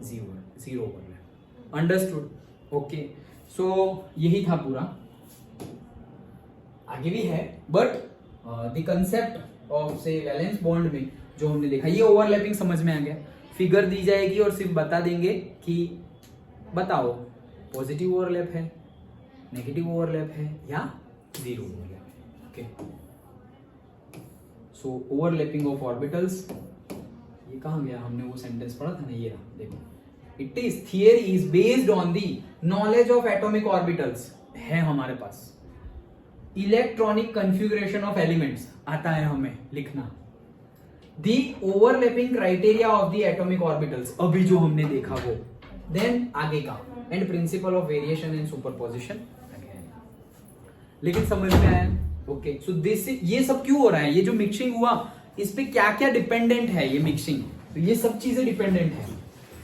zero overlap. Understood. Okay so यही था पूरा, आगे भी है, बट द कंसेप्ट ऑफ से वैलेंस बॉन्ड में जो हमने देखा, ये ओवरलैपिंग समझ में आ गया। फिगर दी जाएगी और सिर्फ बता देंगे कि बताओ पॉजिटिव ओवरलैप है, नेगेटिव ओवरलैप है या जीरो ओवरलैप है। Okay so overlapping of orbitals, ये कहां गया, हमने वो सेंटेंस पढ़ा था ना, ये रहा देखो, it is theory is based on the knowledge of atomic orbitals, है हमारे पास। इलेक्ट्रॉनिक कन्फिगरेशन ऑफ एलिमेंट्स आता है हमें लिखना। The overlapping criteria of the atomic orbitals, अभी जो हमने देखा वो, देन आगे का, and principle of variation and superposition. लेकिन समझ में आया? ओके सो दिस, ये सब क्यों हो रहा है, ये जो मिक्सिंग हुआ इस पे क्या क्या डिपेंडेंट है, ये मिक्सिंग, तो ये सब चीजें डिपेंडेंट है।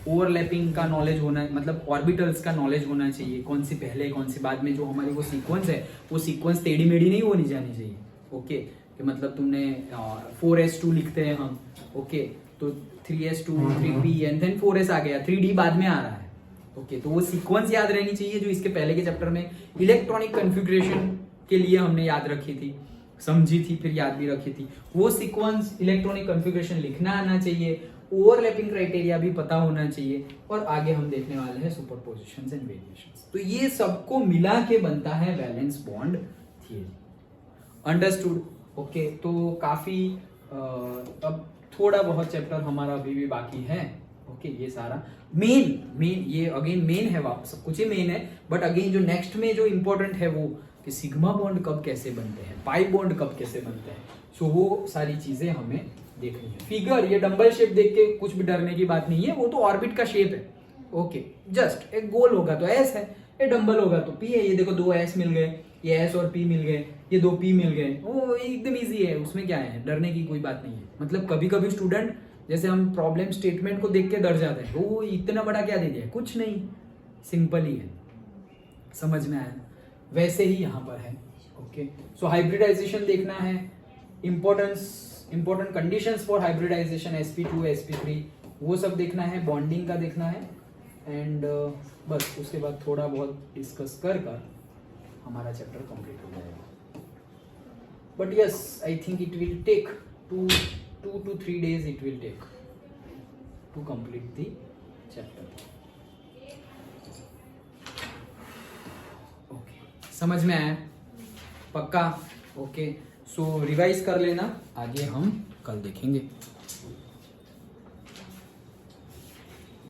ओवरलैपिंग का नॉलेज होना, मतलब ऑर्बिटल्स का नॉलेज होना चाहिए, कौन सी पहले कौन सी बाद में, जो हमारी वो सीक्वेंस है वो सीक्वेंस टेढ़ी मेढ़ी नहीं होनी जानी चाहिए। ओके कि मतलब तुमने 4s2 लिखते हैं हम, ओके तो 3s2 3p and then 4s आ गया, 3d बाद में आ रहा है। ओके तो वो सीक्वेंस याद रहनी चाहिए जो इसके पहले के चैप्टर में इलेक्ट्रॉनिक कन्फिग्रेशन के लिए हमने याद रखी थी, समझी थी, फिर याद भी रखी थी। वो सीक्वेंस इलेक्ट्रॉनिक कन्फिग्रेशन लिखना आना चाहिए, ओवरलैपिंग क्राइटेरिया भी पता होना चाहिए, और आगे हम देखने वाले हैं सुपरपोजिशंस एंड वेरिएशंस। तो ये सबको मिला के बनता है valence bond theory. Understood? Okay तो काफी अब थोड़ा बहुत चैप्टर हमारा अभी भी बाकी है। ओके ये सारा मेन ये अगेन मेन है, वापस सब कुछ ही मेन है, बट अगेन जो नेक्स्ट में जो इंपॉर्टेंट है वो कि सिग्मा बॉन्ड कब कैसे बनते हैं, पाई बॉन्ड कब कैसे बनते हैं, सो वो सारी चीजें हमें देखनी है। फिगर, ये डंबल शेप देख के कुछ भी डरने की बात नहीं है, वो तो ऑर्बिट का शेप है। ओके जस्ट एक गोल होगा तो एस है, ये डंबल होगा तो पी है। ये देखो दो एस मिल गए, ये एस और पी मिल गए, ये दो पी मिल गए, वो एकदम इजी है, उसमें क्या है, डरने की कोई बात नहीं है। मतलब कभी कभी स्टूडेंट, जैसे हम प्रॉब्लम स्टेटमेंट को देख के डर जाते हैं, वो इतना बड़ा क्या दे दिया, कुछ नहीं, सिंपल ही है। समझ में आया? वैसे ही यहाँ पर है। ओके सो हाइब्रिडाइजेशन देखना है, important conditions for hybridisation sp2 sp3 वो सब देखना है, बॉन्डिंग का देखना है, एंड बस उसके बाद थोड़ा बहुत डिस्कस कर हमारा चैप्टर कंप्लीट हो जाएगा। But yes I think it will take 2 to 3 days it will take to complete the chapter. Okay, समझ में आया? पक्का? ओके सो रिवाइज कर लेना, आगे हम कल देखेंगे।